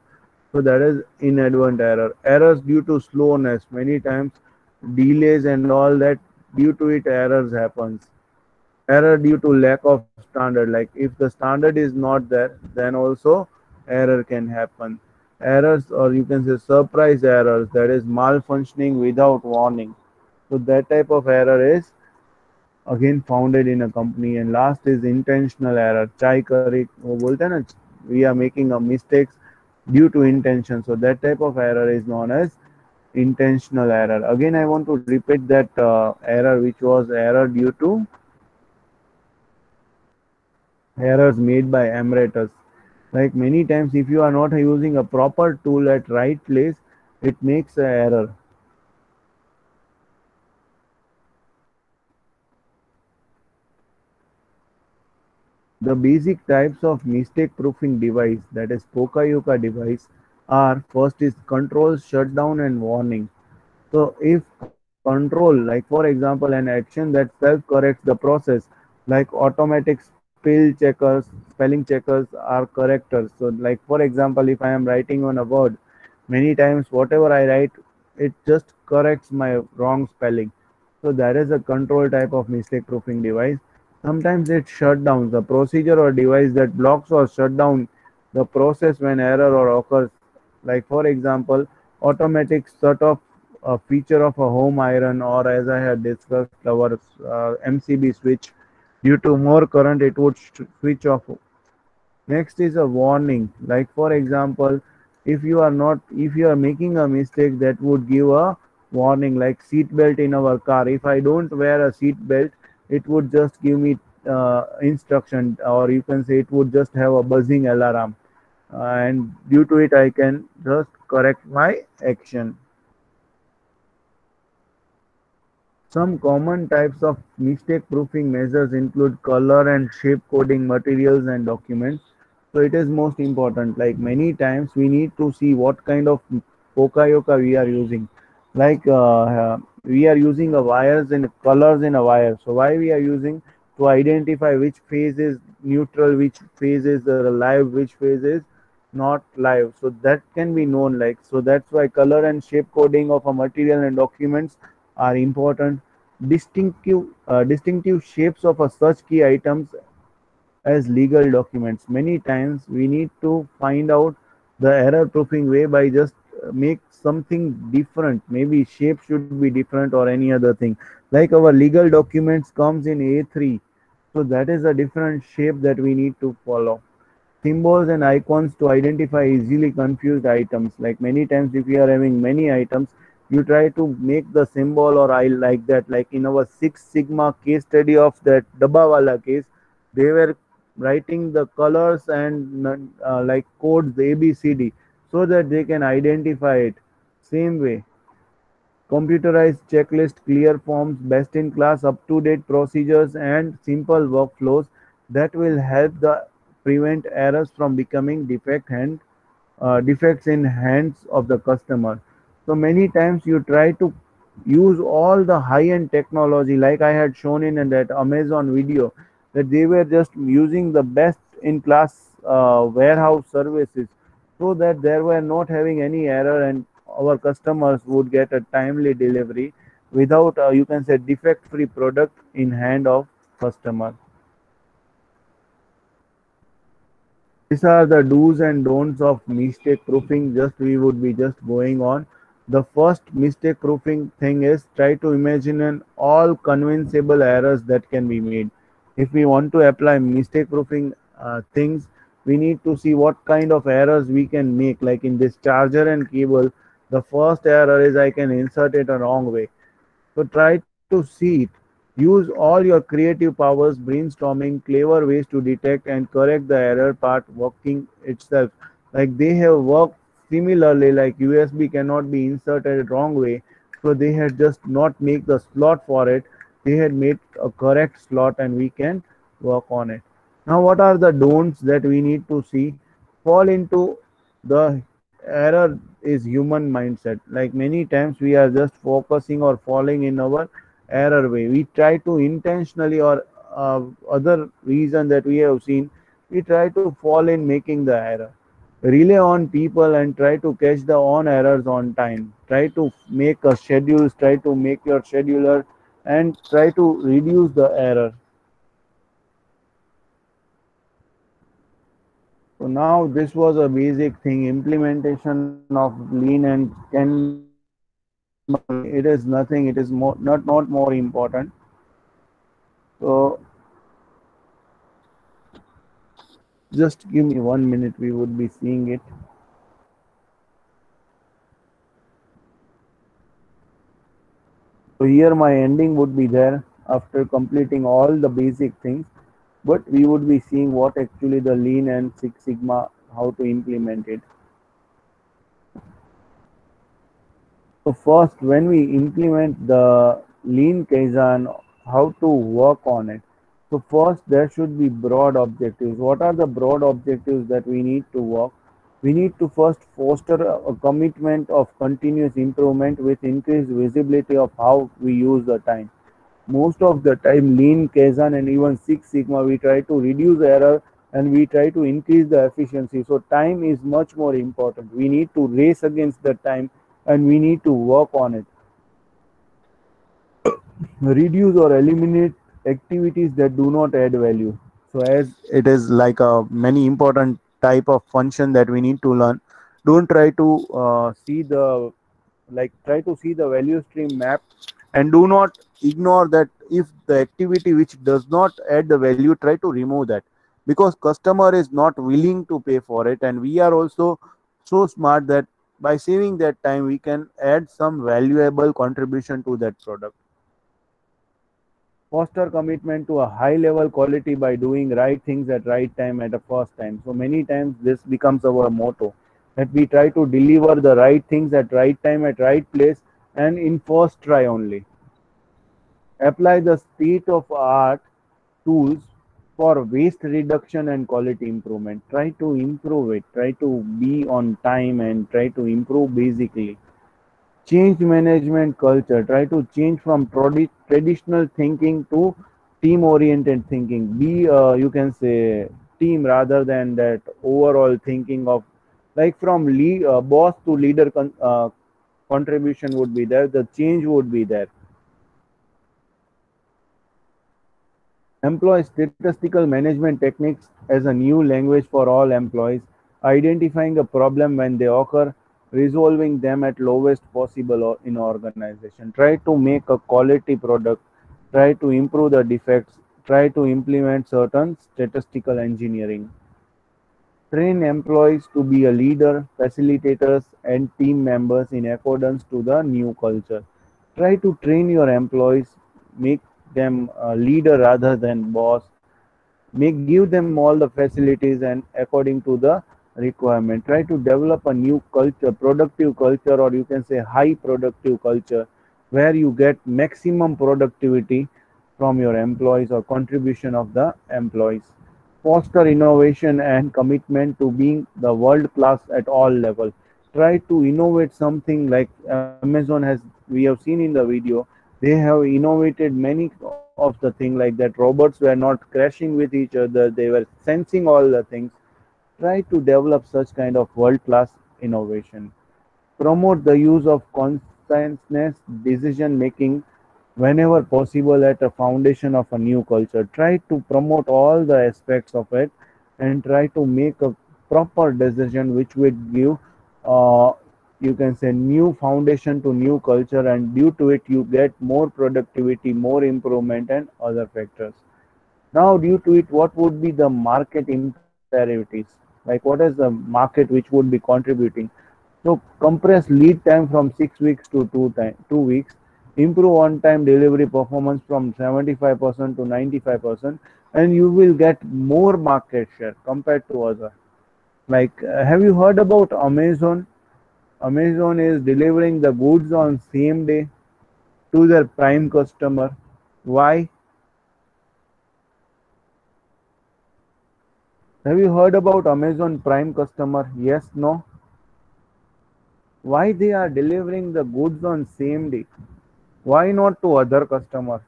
So that is inadvertent error. Errors due to slowness. Many times delays and all that, due to it errors happens. Error due to lack of standard. Like if the standard is not there, then also error can happen. Errors, or you can say surprise errors, that is malfunctioning without warning. So that type of error is again founded in a company. And last is intentional error. Chai kari wo bolte na, we are making a mistakes due to intention. So that type of error is known as intentional error. Again, I want to repeat that error, which was error due to errors made by emeritus. Like many times, if you are not using a proper tool at right place, it makes an error. The basic types of mistake proofing device, that is Pokayoka device, are first is control, shutdown, and warning. So if control, like for example, an action that self-corrects the process, like automatic spelling checkers are correctors. So like for example, if I am writing on a word, many times whatever I write, it just corrects my wrong spelling. So that is a control type of mistake proofing device. Sometimes it shut down the procedure or device that blocks or shut down the process when error or occurs. Like for example, automatic shut off a feature of a home iron, or as I had discussed, our MCB switch. Due to more current, it would switch off. Next is a warning. Like for example, if you are making a mistake, that would give a warning, like seat belt in our car. If I don't wear a seat belt, it would just give me instruction, or you can say it would just have a buzzing alarm, and due to it, I can just correct my action. Some common types of mistake proofing measures include color and shape coding materials and documents. So it is most important. Like many times we need to see what kind of Pokayoka we are using. Like we are using a wires and colors in a wire. So why we are using, to identify which phase is neutral, which phase is live, which phase is not live. So that can be known. Like so that's why color and shape coding of a material and documents are important. Distinctive shapes of a such key items as legal documents. Many times we need to find out the error proofing way by just make something different. Maybe shape should be different or any other thing. Like our legal documents comes in A3, so that is a different shape that we need to follow. Symbols and icons to identify easily confused items. Like many times if you are having many items, you try to make the symbol or I like that. Like in our Six Sigma case study of that Dabbawala case, they were writing the colors and like codes, the ABCD, so that they can identify it. Same way, computerized checklist, clear forms, best in class, up to date procedures, and simple workflows that will help the prevent errors from becoming defects in hands of the customer. So many times you try to use all the high-end technology, like I had shown in that Amazon video, that they were just using the best in class warehouse services, so that they were not having any error, and our customers would get a timely delivery without you can say defect-free product in hand of customer. These are the do's and don'ts of mistake proofing. Just we would be just going on. The first mistake proofing thing is try to imagine an all convincible errors that can be made. If we want to apply mistake proofing things, we need to see what kind of errors we can make. Like in this charger and cable, the first error is I can insert it a wrong way. So try to see it. Use all your creative powers, brainstorming clever ways to detect and correct the error part working itself. Like they have worked similarly, like USB cannot be inserted wrong way. So they had just not make the slot for it. They had made a correct slot and we can work on it. Now what are the don'ts that we need to see? Fall into the error is human mindset. Like many times we are just focusing or falling in our error way. We try to intentionally, or other reason that we have seen, we try to fall in making the error. Rely on people and try to catch the on errors on time. Try to make a schedules, try to make your scheduler, and try to reduce the error. So now this was a basic thing. Implementation of lean and Kanban, it is nothing. It is more not more important. So just give me 1 minute. We would be seeing it. So here my ending would be there after completing all the basic things. But we would be seeing what actually the lean and Six Sigma, how to implement it. So first, when we implement the lean Kaizen, how to work on it. So first, there should be broad objectives. What are the broad objectives that we need to work? We need to first foster a commitment of continuous improvement with increased visibility of how we use the time. Most of the time, lean Kaizen and even Six Sigma, we try to reduce error and we try to increase the efficiency. So time is much more important. We need to race against the time and we need to work on it. Reduce or eliminate activities that do not add value. So as it is like a many important type of function that we need to learn, don't try to see the try to see the value stream map, and do not ignore that. If the activity which does not add the value, try to remove that, because customer is not willing to pay for it, and we are also so smart that by saving that time we can add some valuable contribution to that product. Foster commitment to a high level quality by doing right things at right time at the first time. So many times this becomes our motto, that we try to deliver the right things at right time at right place and in first try only. Apply the state of art tools for waste reduction and quality improvement. Try to improve it, try to be on time and try to improve basically. Change management culture. Try to change from traditional thinking to team oriented thinking. Be, you can say, team rather than that overall thinking of, like from boss to leader contribution would be there, the change would be there. Employ statistical management techniques as a new language for all employees, identifying a problem when they occur, resolving them at lowest possible in organization. Try to make a quality product, try to improve the defects, try to implement certain statistical engineering. Train employees to be a leader, facilitators, and team members in accordance to the new culture. Try to train your employees, make them a leader rather than boss. Give them all the facilities and according to the requirement. Try to develop a new culture, productive culture, or you can say high productive culture, where you get maximum productivity from your employees or contribution of the employees. Foster innovation and commitment to being the world class at all levels. Try to innovate something like Amazon has, we have seen in the video, they have innovated many of the things like that. Robots were not crashing with each other, they were sensing all the things. Try to develop such kind of world class innovation. Promote the use of conscientious decision making whenever possible at a foundation of a new culture. Try to promote all the aspects of it and try to make a proper decision which would give, uh, you can say, new foundation to new culture, and due to it you get more productivity, more improvement, and other factors. Now, due to it, what would be the market imperatives? Like, what is the market which would be contributing? So, compress lead time from 6 weeks to 2 weeks. Improve on-time delivery performance from 75% to 95%, and you will get more market share compared to other. Like, have you heard about Amazon? Amazon is delivering the goods on same day to their prime customer. Why? Have you heard about Amazon Prime customer? Yes, no? Why they are delivering the goods on same day? Why not to other customers?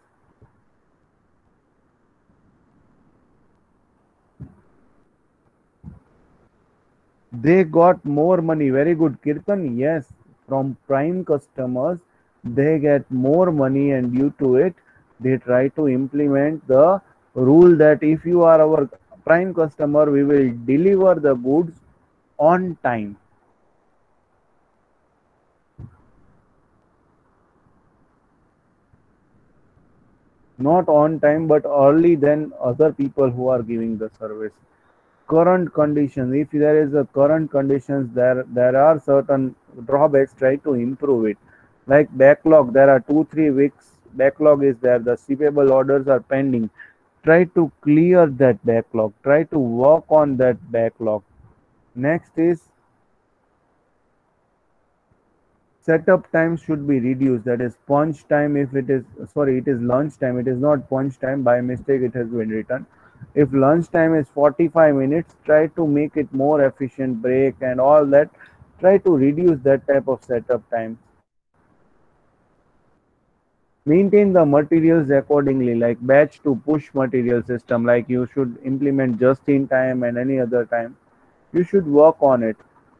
They got more money. Very good, Kirtan. Yes, from prime customers, they get more money, and due to it, they try to implement the rule that if you are our prime customer, we will deliver the goods on time. Not on time, but early than other people who are giving the service. Current conditions, if there is a current conditions, there are certain drawbacks. Try to improve it. Like backlog, there are 2 3 weeks backlog is there, the shippable orders are pending. Try to clear that backlog, try to work on that backlog. Next is setup time should be reduced, that is punch time. If it is, sorry, it is lunch time, it is not punch time, by mistake it has been written. If lunch time is 45 minutes, try to make it more efficient, break and all that, try to reduce that type of setup time. Maintain the materials accordingly, like batch to push material system, like you should implement just in time and any other time. You should work on it.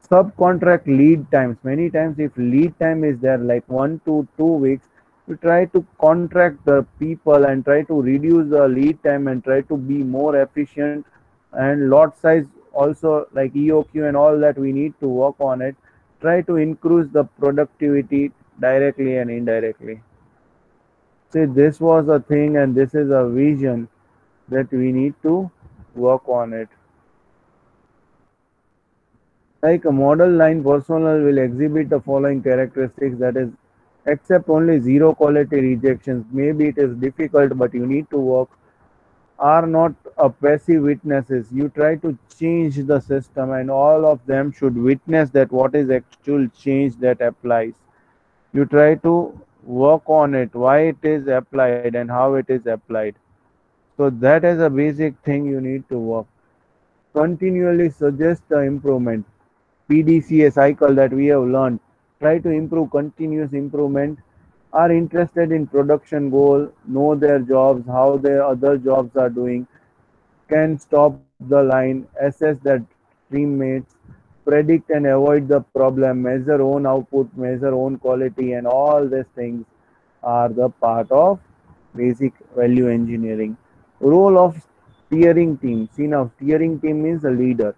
Subcontract lead times. Many times, if lead time is there like 1 to 2 weeks, you try to contract the people and try to reduce the lead time and try to be more efficient. And lot size also, like EOQ and all that, we need to work on it. Try to increase the productivity directly and indirectly. See, this was a thing, and this is a vision that we need to work on it. Like a model line personnel will exhibit the following characteristics, that is, accept only zero quality rejections. Maybe it is difficult, but you need to work. Are not a passive witnesses. You try to change the system, and all of them should witness that what is actual change that applies. You try to work on it, why it is applied and how it is applied. So that is a basic thing you need to work. Continually suggest the improvement. PDCA cycle that we have learned. Try to improve, continuous improvement. Are interested in production goal, know their jobs, how their other jobs are doing, can stop the line, assess their teammates, predict and avoid the problem, measure own output, measure own quality, and all these things are the part of basic value engineering. Role of steering team. See, now steering team means a leader.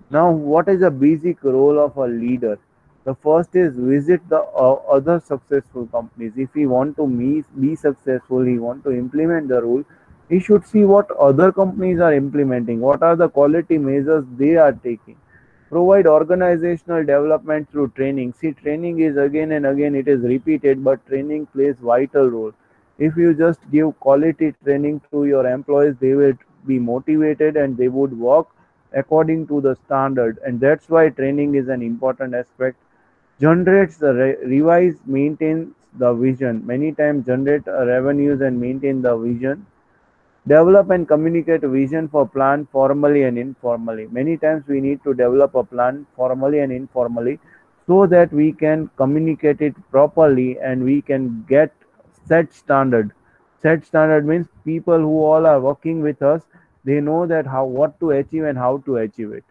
Now, what is the basic role of a leader? The first is visit the other successful companies. If he want to be successful, he want to implement the rule, he should see what other companies are implementing, what are the quality measures they are taking. Provide organizational development through training. See, training is again and again it is repeated, but training plays vital role. If you just give quality training to your employees, they will be motivated and they would work according to the standard, and that's why training is an important aspect. Generates the revise, maintains the vision. Many times generate revenues and maintain the vision. Develop and communicate a vision for plan formally and informally. Many times we need to develop a plan formally and informally so that we can communicate it properly and we can get set standard. Set standard means people who all are working with us, they know that how what to achieve and how to achieve it.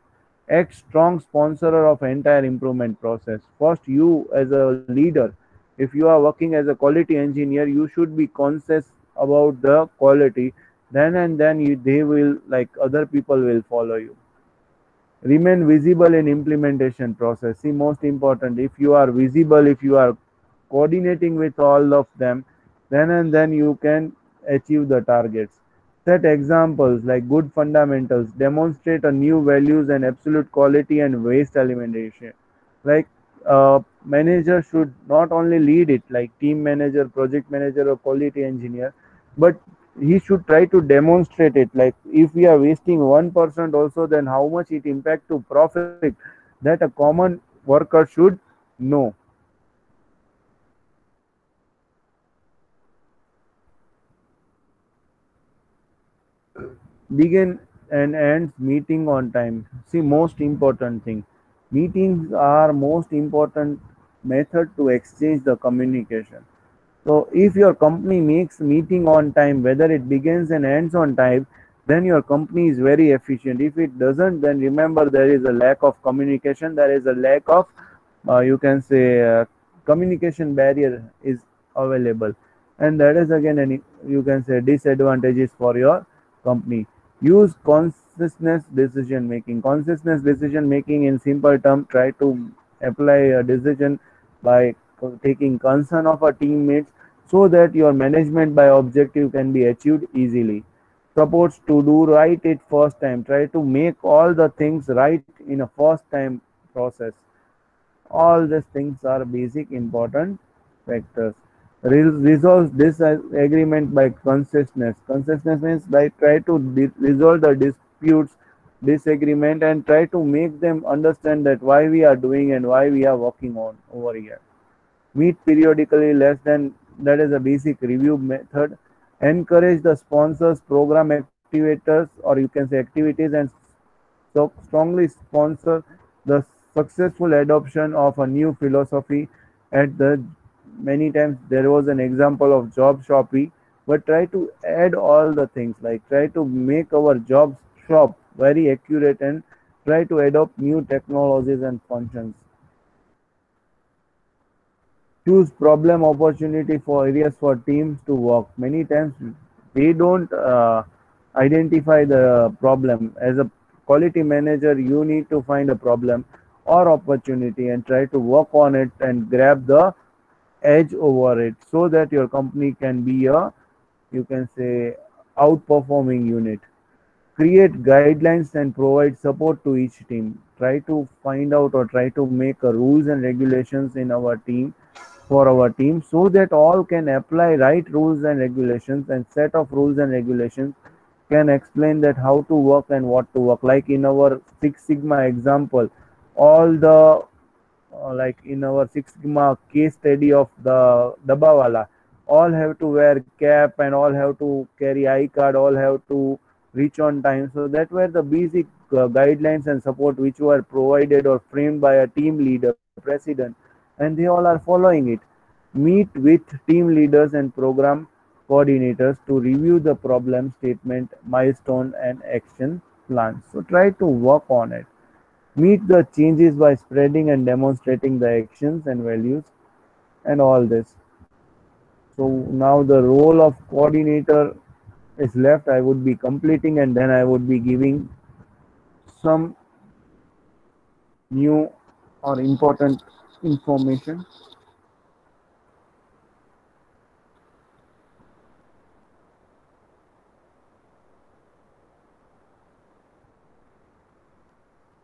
Act strong sponsor of entire improvement process. First, you as a leader, if you are working as a quality engineer, you should be conscious about the quality. Then and then they will, like other people will follow you. Remain visible in implementation process. See, most important, if you are visible, if you are coordinating with all of them, then and then you can achieve the targets. Set examples like good fundamentals, demonstrate a new values and absolute quality and waste elimination. Like manager should not only lead it, like team manager, project manager, or quality engineer, but he should try to demonstrate it. Like if we are wasting 1% also, then how much it impact to profit, that a common worker should know. Begin and ends meeting on time. See, most important thing, meetings are most important method to exchange the communication. So if your company makes meeting on time, whether it begins and ends on time, then your company is very efficient. If it doesn't, then remember there is a lack of communication, there is a lack of, you can say, communication barrier is available, and that is again any, you can say, disadvantages for your company. Use consciousness decision making. Consciousness decision making in simple term, try to apply a decision by taking concern of our teammates so that your management by objective can be achieved easily. Supports to do right it first time. Try to make all the things right in a first time process. All these things are basic important factors. Resolve disagreement by consciousness. Consciousness means by try to resolve the disputes, disagreement, and try to make them understand that why we are doing and why we are working on over here. Meet periodically less than, that is a basic review method. Encourage the sponsors, program activators, or you can say activities, and so strongly sponsor the successful adoption of a new philosophy. At the many times there was an example of job shopee, but try to add all the things, like try to make our jobs shop very accurate and try to adopt new technologies and functions. Choose problem opportunity for areas for teams to work. Many times they don't identify the problem. As a quality manager, you need to find a problem or opportunity and try to work on it and grab the edge over it so that your company can be a, you can say, outperforming unit. Create guidelines and provide support to each team. Try to find out or try to make a rules and regulations in our team, for our team, so that all can apply right rules and regulations, and set of rules and regulations can explain that how to work and what to work. Like in our Six Sigma example, all the like in our Six Sigma case study of the Dabawala, all have to wear cap and all have to carry I card, all have to reach on time. So that were the basic guidelines and support which were provided or framed by a team leader, president, and they all are following it. Meet with team leaders and program coordinators to review the problem statement, milestone, and action plans. So try to work on it. Meet the changes by spreading and demonstrating the actions and values and all this. So now the role of coordinator is left. I would be completing and then I would be giving some new or important information.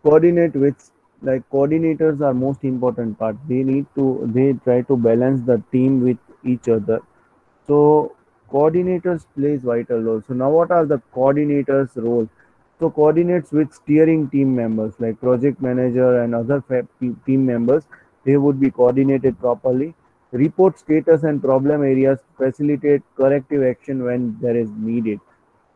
Coordinate with, like coordinators are most important part. They need to, they try to balance the team with each other. So coordinators plays vital role. So now what are the coordinators role? So coordinates with steering team members like project manager and other team members. They would be coordinated properly. Report status and problem areas, facilitate corrective action when there is needed.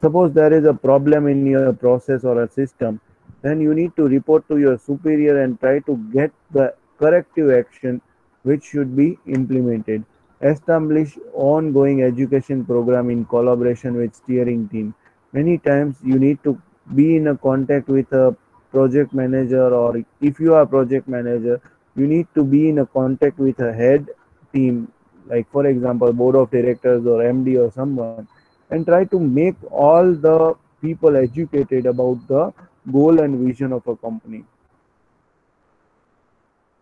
Suppose there is a problem in your process or a system, then you need to report to your superior and try to get the corrective action which should be implemented. Establish ongoing education program in collaboration with steering team. Many times you need to be in a contact with a project manager, or if you are project manager, you need to be in a contact with a head team, like for example board of directors or MD or someone, and try to make all the people educated about the goal and vision of a company.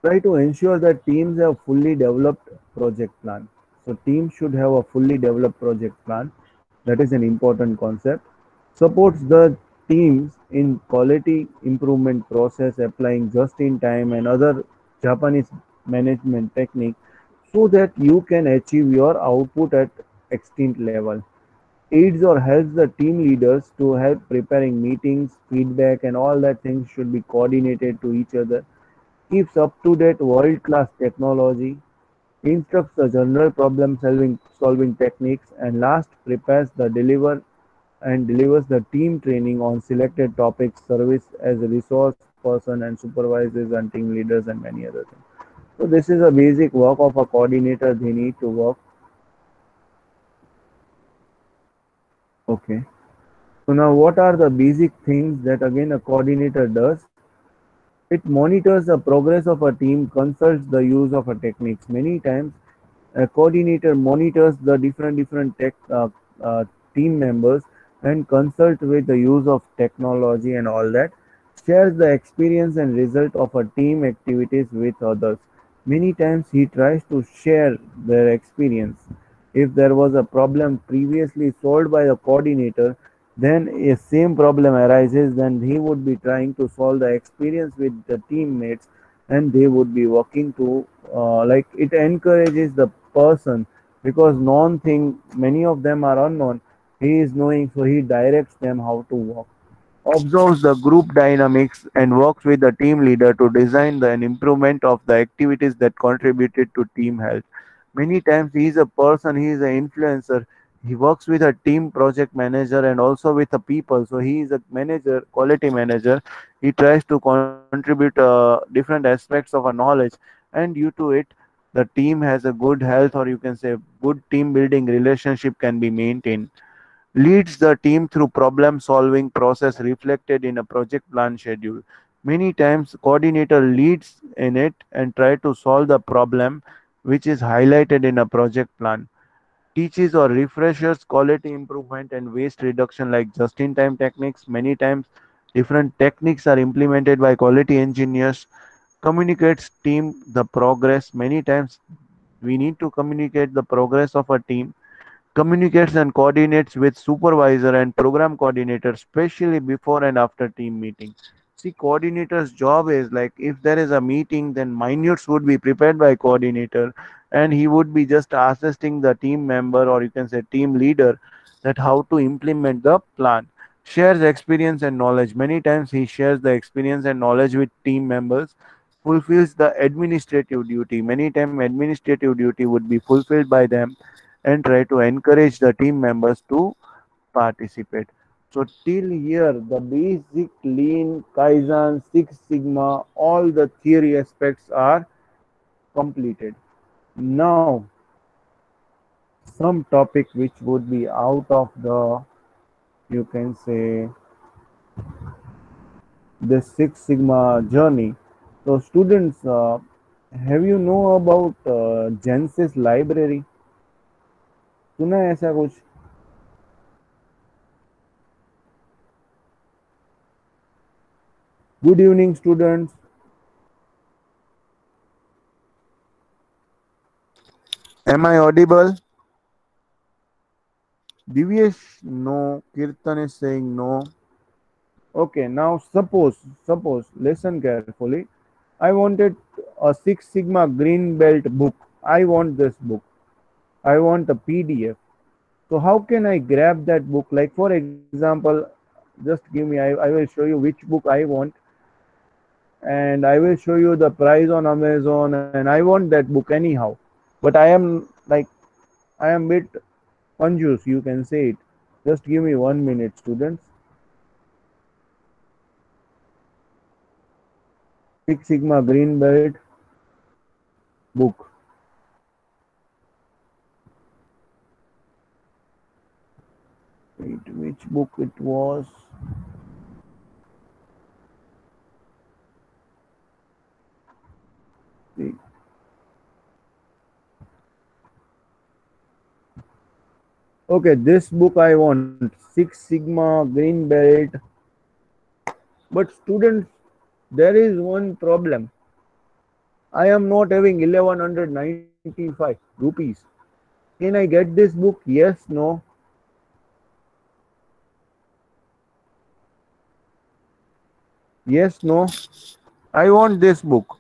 Try to ensure that teams have fully developed project plan. So teams should have a fully developed project plan. That is an important concept. Supports the teams in quality improvement process, applying just in time and other Japanese management technique so that you can achieve your output at extent level. Aids or helps the team leaders to help preparing meetings, feedback, and all that things should be coordinated to each other. Keeps up to date world class technology, instructs the general problem solving techniques, and last prepares the deliver and delivers the team training on selected topics, service as a resource person, and supervises and team leaders and many other things. So this is a basic work of a coordinator. They need to work. Okay. So now what are the basic things that again a coordinator does? It monitors the progress of a team, consults the use of a techniques. Many times a coordinator monitors the different team members and consult with the use of technology and all that, shares the experience and result of a team activities with others. Many times he tries to share their experience. If there was a problem previously solved by the coordinator, then a same problem arises, then he would be trying to solve the experience with the teammates, and they would be working to like it encourages the person, because known thing many of them are unknown, he is knowing, so he directs them how to work, observes the group dynamics and works with the team leader to design an improvement of the activities that contributed to team health. Many times he is a person, he is an influencer. He works with a team project manager and also with the people. So he is a manager, quality manager. He tries to contribute different aspects of a knowledge, and due to it, the team has a good health, or you can say good team building relationship can be maintained. Leads the team through problem solving process reflected in a project plan schedule. Many times coordinator leads in it and try to solve the problem which is highlighted in a project plan. Teaches or refreshes quality improvement and waste reduction like just in time techniques. Many times different techniques are implemented by quality engineers. Communicates team the progress. Many times we need to communicate the progress of a team, communicates and coordinates with supervisor and program coordinator, especially before and after team meeting. See, coordinator's job is like if there is a meeting, then minutes would be prepared by coordinator, and he would be just assisting the team member, or you can say team leader, that how to implement the plan. Shares experience and knowledge. Many times he shares the experience and knowledge with team members, fulfills the administrative duty. Many times administrative duty would be fulfilled by them and try to encourage the team members to participate. So till here, the basic lean, Kaizen, Six Sigma, all the theory aspects are completed. Now, some topic which would be out of the, you can say, the Six Sigma journey. So students, have you know about Genesis library? सुना है ऐसा कुछ? Good evening, students. Am I audible? Divyesh, no. Kirtan is saying no. Okay, now suppose, listen carefully. I wanted a Six Sigma Green Belt book. I want this book. I want a PDF. So how can I grab that book? Like for example, just give me, I will show you which book I want, and I will show you the price on Amazon, and I want that book anyhow. But I am bit conjuice, you can say it. Just give me 1 minute, students. Six Sigma Green Belt book. Wait, which book it was? See. Okay, this book I want. Six Sigma Green Belt. But students, there is one problem. I am not having 1195 rupees. Can I get this book? Yes, no. Yes, no. I want this book.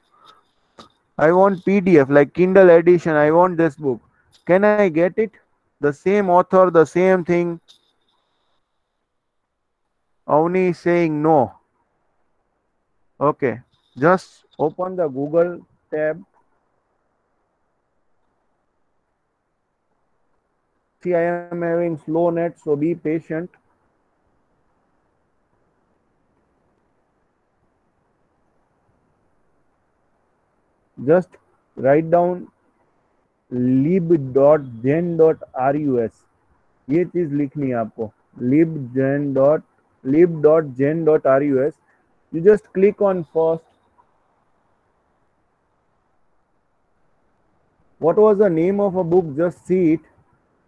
I want PDF, like Kindle edition. I want this book. Can I get it? The same author, the same thing. Avni is saying no. Okay. Just open the Google tab. See, I am having slow net, so be patient. Just write down lib.gen.rus. ये चीज लिखनी है आपको. lib.gen.rus. You just click on first. What was the name of a book? Just see it.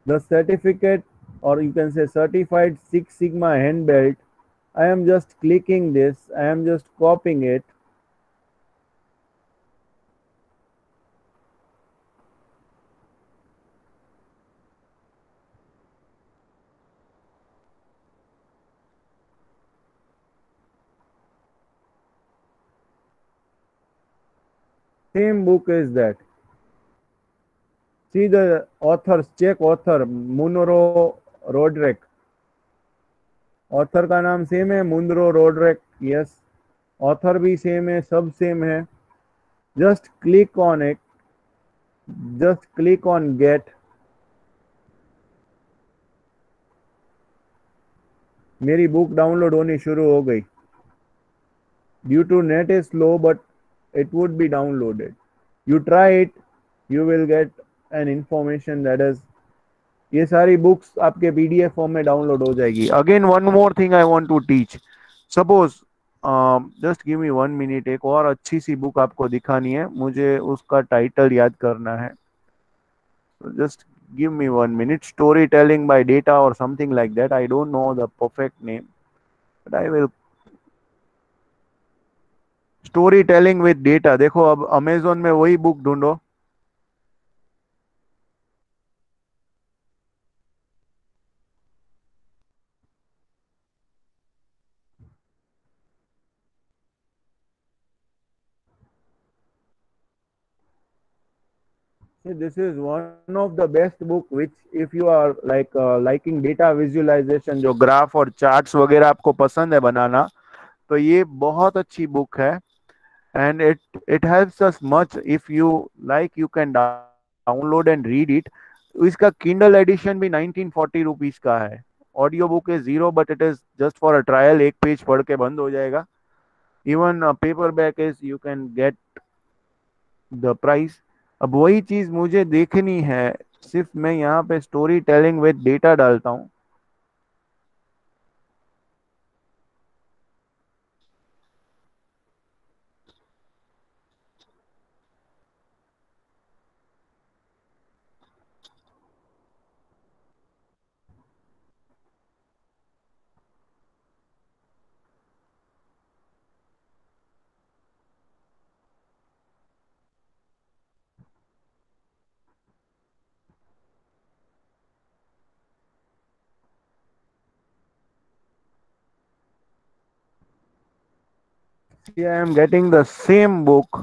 The certificate, or you can say certified Six Sigma hand belt. I am just clicking this. I am just copying it. Same book is that. See the authors, check author, Munro Rodrik. Author का नाम same है, Munro Rodrik. Yes, author भी same है, सब same है. Just click on it, just click on get. मेरी book download होनी शुरू हो गई. Due to net is slow but it would be downloaded. You try it, you will get an information that is, ये सारी books आपके PDF form में download हो जाएगी. Again one more thing I want to teach. Suppose just give me 1 minute. एक और अच्छी सी book आपको दिखानी है, मुझे उसका टाइटल याद करना है. Just give me 1 minute. Storytelling by data or something like that. I don't know the perfect name, but I will. Story telling with data. देखो अब अमेजोन में वही बुक ढूंढो. This is one of the best book which if you are like liking data visualization, जो graph और charts वगैरह आपको पसंद है बनाना, तो ये बहुत अच्छी बुक है. And it helps us much. If you like you can download and read it. इसका किंडल एडिशन भी 1940 रुपीज का है. Audio book is zero but it is just for a trial. एक पेज पढ़ के बंद हो जाएगा. Even paper back is you can get the price. अब वही चीज मुझे देखनी है. सिर्फ मैं यहाँ पे स्टोरी टेलिंग विद डेटा डालता हूँ. See, I am getting the same book,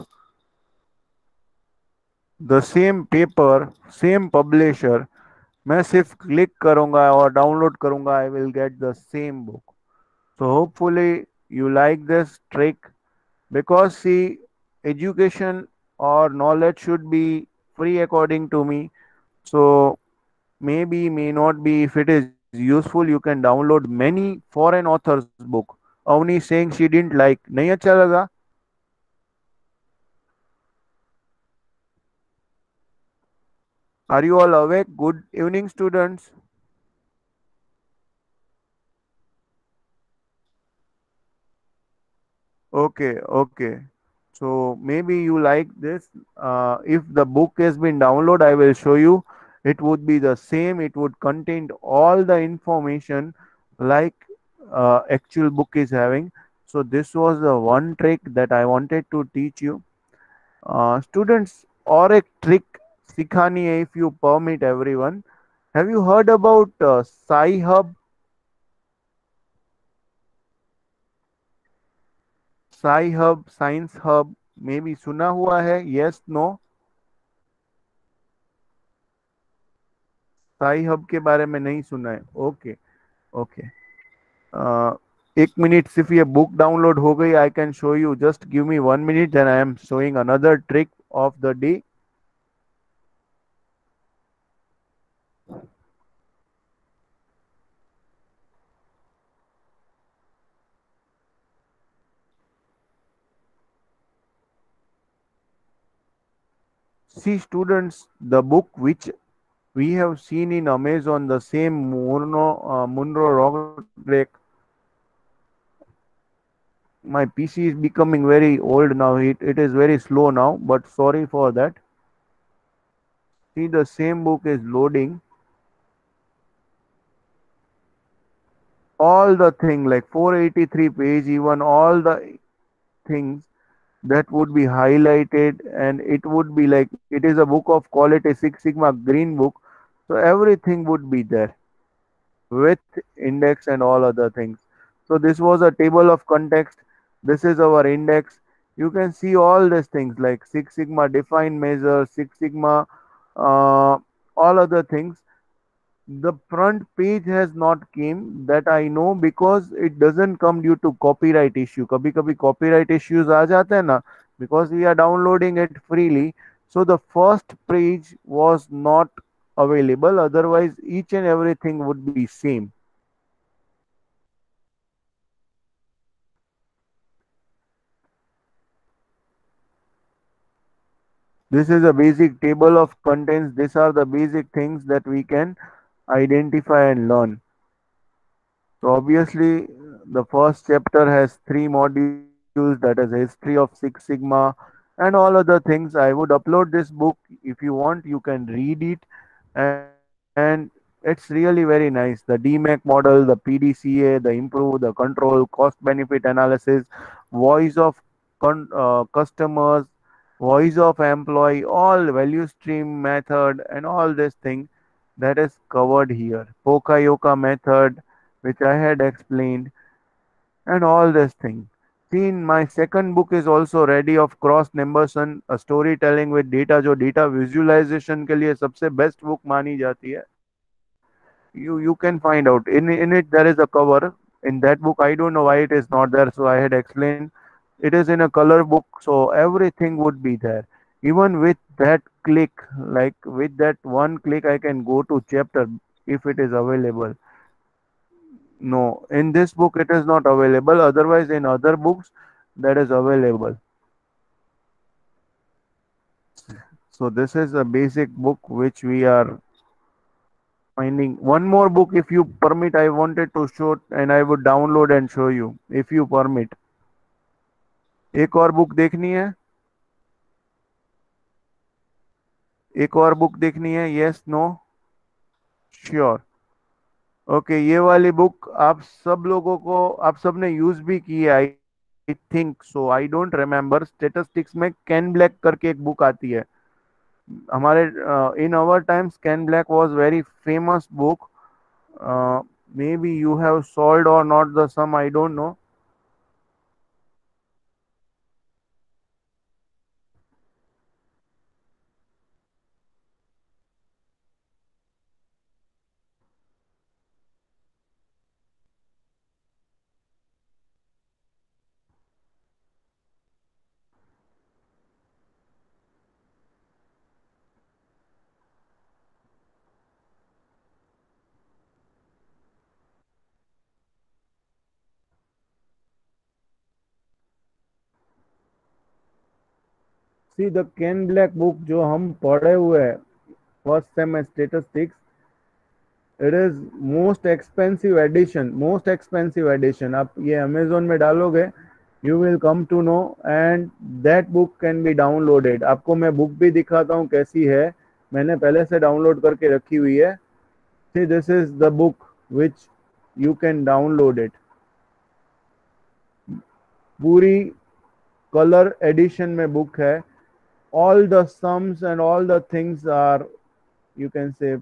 the same paper, same publisher. मैं सिर्फ क्लिक करूंगा और डाउनलोड करूंगा. I will get the same book. So hopefully you like this trick, because see, education or knowledge should be free according to me. So maybe may not be. If it is useful, you can download many foreign authors book. Avni saying she didn't like. नहीं अच्छा लगा. Are you all awake? Good evening, students. Okay, okay. So maybe you like this. If the book has been downloaded, I will show you. It would be the same. It would contain all the information like actual book is having. So this was the one trick that I wanted to teach you. Students, और एक trick सिखानी है if you permit everyone. Have you heard about Sci-Hub? Sci-Hub, Science Hub, maybe सुना हुआ है? Yes, no? Sci Hub के बारे में नहीं सुना है. Okay, okay. एक मिनट, सिर्फ ये बुक डाउनलोड हो गई. I can show you. Just give me 1 minute, then I am showing another trick of the day. See students, the book which We have seen in Amazon the same Munro rock rake. My PC is becoming very old now. It is very slow now, but sorry for that. See, the same book is loading. All the thing like 483 page, even all the things that would be highlighted, and it would be like it is a book of quality Six Sigma green book. So everything would be there with index and all other things. So this was a table of context. This is our index. You can see all these things like Six Sigma defined measure, Six Sigma, all other things. The front page has not came that I know, because it doesn't come due to copyright issue. कभी कभी copyright issues आ जाते हैं ना, because we are downloading it freely. So the first page was not available. Otherwise, each and everything would be same. This is a basic table of contents. These are the basic things that we can identify and learn. So obviously, the first chapter has three modules, that is history of Six Sigma and all other things. I would upload this book. If you want, you can read it, and it's really very nice. The DMAC model, the PDCA, the improve, the control, cost benefit analysis, voice of customers, voice of employee, all value stream method, and all this thing that is covered here. Poka method, which I had explained, and all this thing. See, my second book is also ready of Cross Nimberson, a storytelling with data, जो data visualization के लिए सबसे best book मानी जाती है. You can find out in it there is a cover. In that book I don't know why it is not there, so I had explained. It is in a color book, so everything would be there. Even with that click, like with that one click, I can go to chapter if it is available. No, in this book it is not available. Otherwise, in other books, that is available. So this is a basic book which we are finding. One more book, if you permit, I wanted to show, and I would download and show you, if you permit. एक और book देखनी है? एक और book देखनी है? Yes, no, sure? Okay, ये वाली बुक आप सब लोगों को, आप सब ने यूज भी की है, I think so, I don't remember. Statistics में कैन ब्लैक करके एक बुक आती है हमारे. In our times Ken Black was very famous book. Maybe you have solved or not the sum, I don't know. See the Ken Black book जो हम पढ़े हुए हैं first same statistics, it is most expensive edition. आप ये Amazon में डालोगे, you will come to know, and that book can be downloaded. आपको मैं बुक भी दिखाता हूँ कैसी है. मैंने पहले से डाउनलोड करके रखी हुई है. See, this is the book which you can download it. पूरी कलर एडिशन में बुक है. all the sums and all the things are, you can say,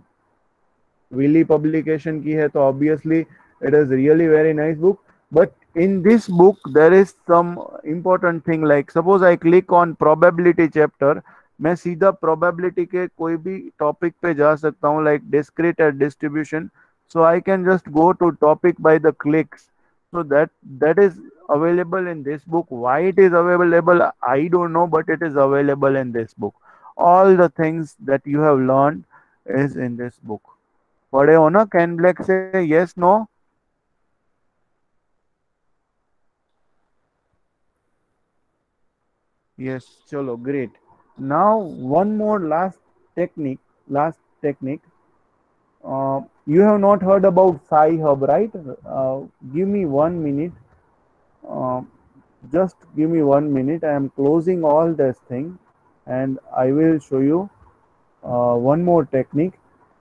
Willy publication की है, तो obviously it is really very nice book. But in this book there is some important thing, like suppose I click on probability chapter, मैं सीधा probability के कोई भी topic पे जा सकता हूँ, like discrete and distribution. So I can just go to topic by the clicks. So that is available in this book. Why it is available, I don't know, but it is available in this book. All the things that you have learned is in this book. पढ़े हो ना Ken Black से? Yes, no? Yes, चलो, great. Now one more last technique. You have not heard about Sci Hub, right? Give me 1 minute. Uh, just give me 1 minute. I am closing all this thing, and I will show you one more technique.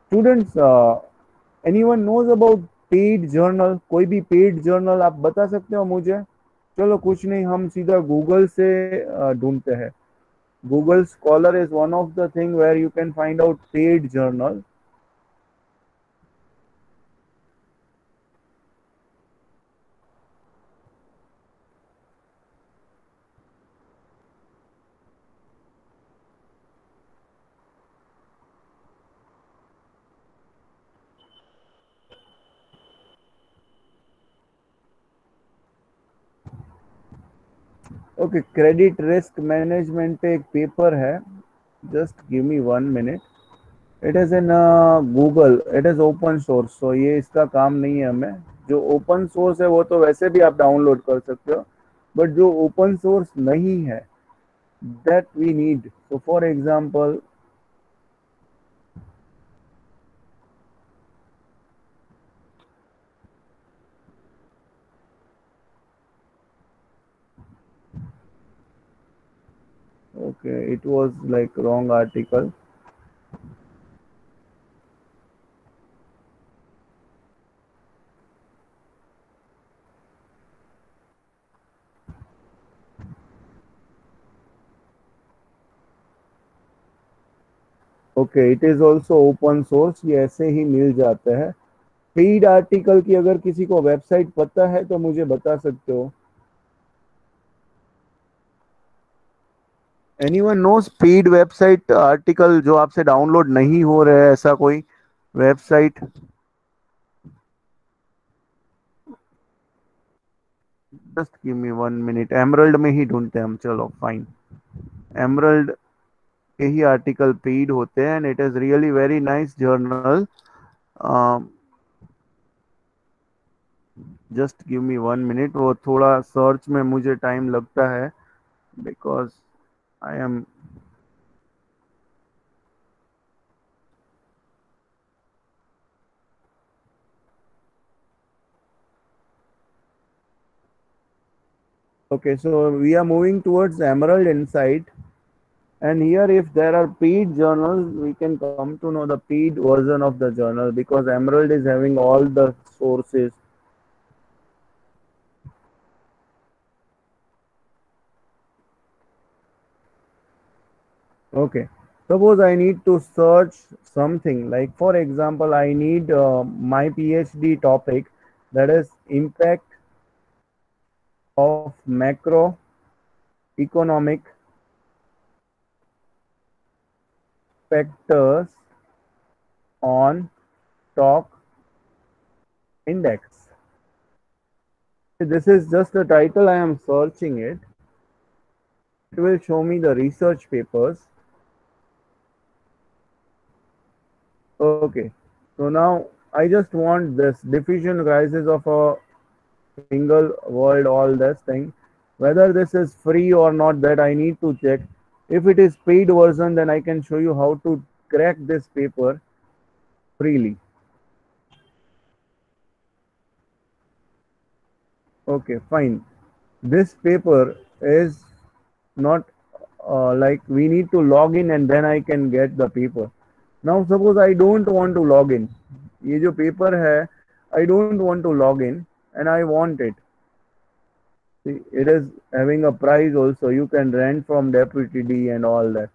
Students, anyone knows about paid journal? कोई भी paid journal आप बता सकते हो मुझे? चलो कुछ नहीं, हम सीधा गूगल से ढूंढते हैं. Google scholar is one of the thing where you can find out paid journal. Okay, credit risk management पे एक पेपर है. Just give me 1 minute. It is in Google. It is open source, so ये इसका काम नहीं है. हमें जो ओपन सोर्स है वो तो वैसे भी आप डाउनलोड कर सकते हो, बट जो ओपन सोर्स नहीं है that we need. So for example, okay, it was like wrong article. Okay, it is also open source. ये ऐसे ही मिल जाता है. पेड आर्टिकल की अगर किसी को वेबसाइट पता है तो मुझे बता सकते हो. Anyone nose paid website article जो आपसे डाउनलोड नहीं हो रहा है, ऐसा कोई website? Just give me 1 minute. Emerald में ही ढूंढते हैं हम. चलो फाइन. एमरल्ड के ही आर्टिकल पेड होते हैं, and it is really very nice journal. Just give me 1 minute. वो थोड़ा सर्च में मुझे टाइम लगता है because I am okay. So we are moving towards Emerald Insight, and here if there are paid journals, we can come to know the paid version of the journal because Emerald is having all the sources. Okay, suppose I need to search something, like for example I need my PhD topic, that is impact of macro economic factors on stock index. This is just a title. I am searching it. It will show me the research papers. Okay, so now I just want this diffusion crisis of a single world, all this thing, whether this is free or not, that I need to check. If it is paid version, then I can show you how to crack this paper freely. Okay, fine. This paper is not like we need to log in and then I can get the paper. Now suppose I don't want to log in. ये जो paper है, I don't want to log in and I want it. See, it is having a price also. You can rent from Deputy D and all that.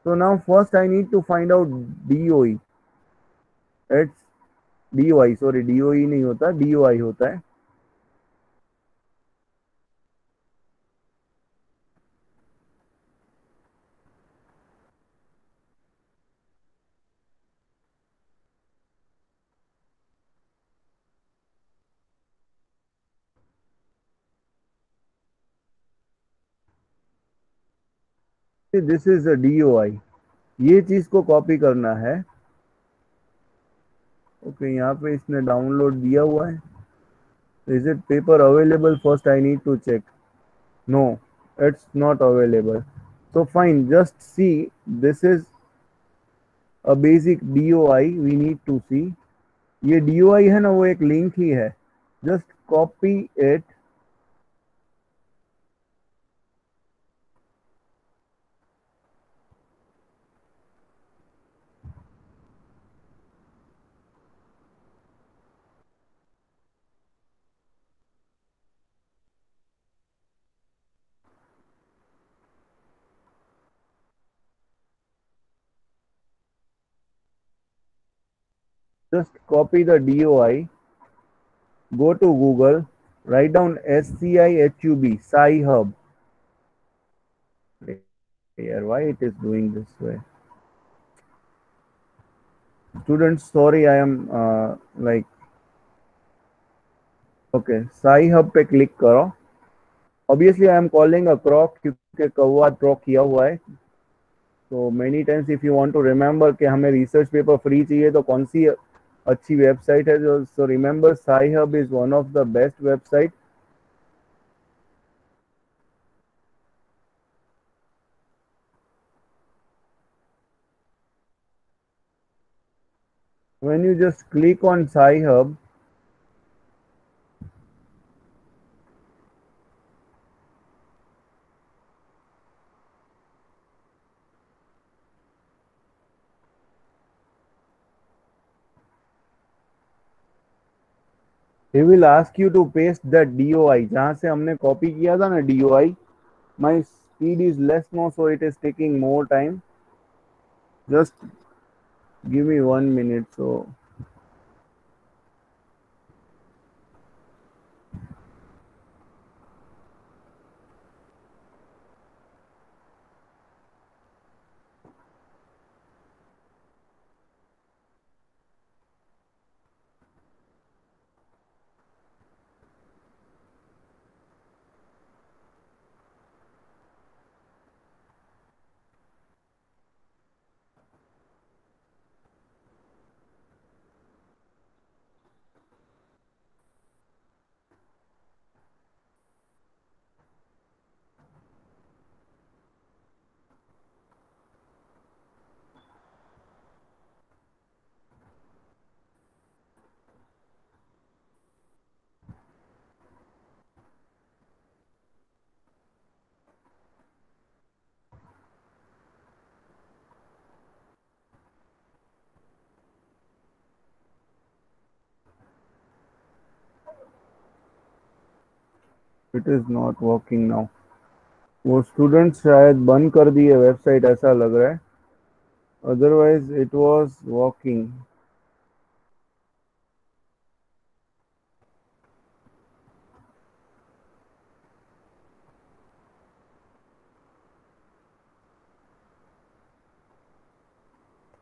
So now first I need to find out DOE. It's DOI. Sorry, DOE नहीं होता, DOI होता है. This is a DOI. ये चीज को copy करना है. Okay, यहाँ पे इसने डाउनलोड दिया हुआ है. Is it paper available? First I need to check. No, it's not available. So fine, just see, this is a basic DOI we need to see. ये DOI है ना, वो एक लिंक ही है, just copy it, just copy the DOI, go to Google, write down SCIHUB, Sci-Hub. Here, why it is doing this way? Students, sorry, I am like, okay, Sci-Hub पे click करो. Obviously, I am calling a croc क्योंकि कौवा draw किया हुआ है. So many times if you want to remember कि हमें research paper free चाहिए तो कौन सी अच्छी वेबसाइट है जो, so remember Sci-Hub is one of the best website. When you just click on Sci-Hub, he will ask you to paste that DOI जहाँ से हमने कॉपी किया था ना DOI. My speed is less now, so it is taking more time. Just give me 1 minute. So it is not working now. वो students शायद बंद कर दिए वेबसाइट, ऐसा लग रहा है. Otherwise it was working.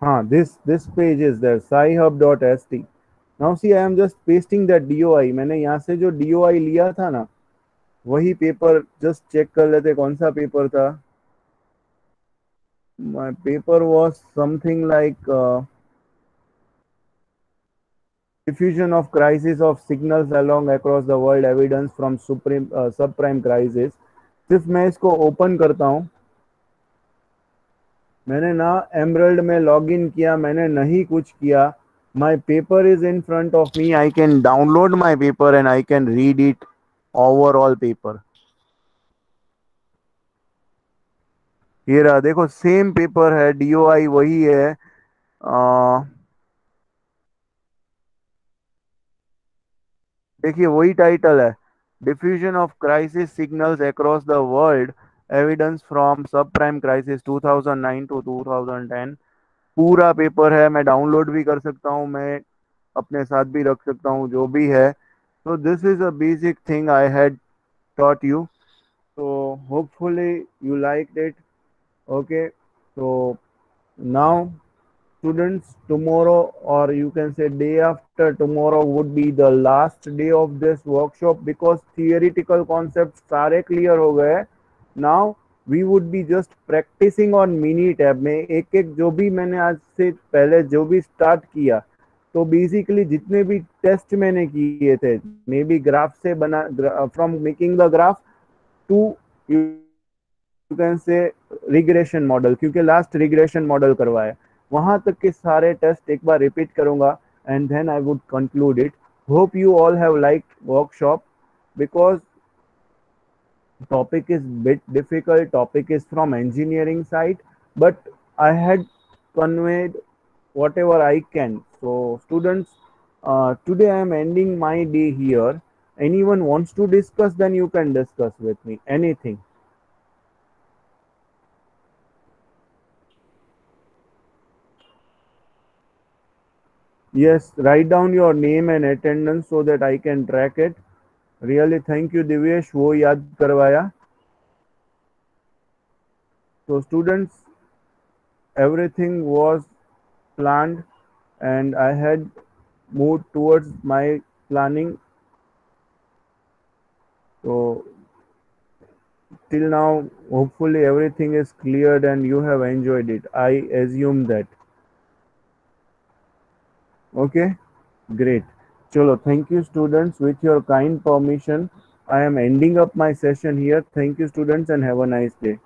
हाँ, this page is there, scihub.st. Now see, I am just pasting that DOI. मैंने यहाँ से जो DOI लिया था ना, वही पेपर जस्ट चेक कर लेते कौन सा पेपर था. My paper was something like diffusion of crisis of signals along across the world, evidence from subprime crisis. सिर्फ मैं इसको ओपन करता हूँ. मैंने ना एमरल्ड में लॉगिन किया, मैंने नहीं कुछ किया. My paper is in front of me. I can download my paper and I can read it, overall paper. ये रहा, देखो सेम पेपर है, DOI वही है. देखिए वही टाइटल है, diffusion of crisis signals across the world, evidence from सब प्राइम क्राइसिस 2009 टू 2010. पूरा पेपर है, मैं डाउनलोड भी कर सकता हूँ, मैं अपने साथ भी रख सकता हूँ, जो भी है. So this is a basic thing I had taught you. So hopefully you liked it. Okay. So now students, tomorrow or you can say day after tomorrow would be the last day of this workshop because theoretical concepts सारे clear हो गए. Now we would be just practicing on mini tab में एक एक जो भी मैंने आज से पहले जो भी start किया, तो बेसिकली जितने भी टेस्ट मैंने किए थे, मे बी ग्राफ से बना, from making the graph to you can say regression model, क्योंकि लास्ट रिग्रेशन मॉडल करवाया, वहां तक के सारे टेस्ट एक बार रिपीट करूंगा. and then I would conclude it. Hope you all have liked workshop, because topic is bit difficult, topic is from engineering side, but I had conveyed whatever I can. So students, today I am ending my day here. Anyone wants to discuss, then you can discuss with me anything. Yes, write down your name and attendance so that I can track it. Really thank you Divyesh, वो याद करवाया. So students, everything was planned and I had moved towards my planning. So till now, hopefully everything is cleared and you have enjoyed it. I assume that. Okay, great. Chalo, thank you students. With your kind permission, I am ending up my session here. Thank you students and have a nice day.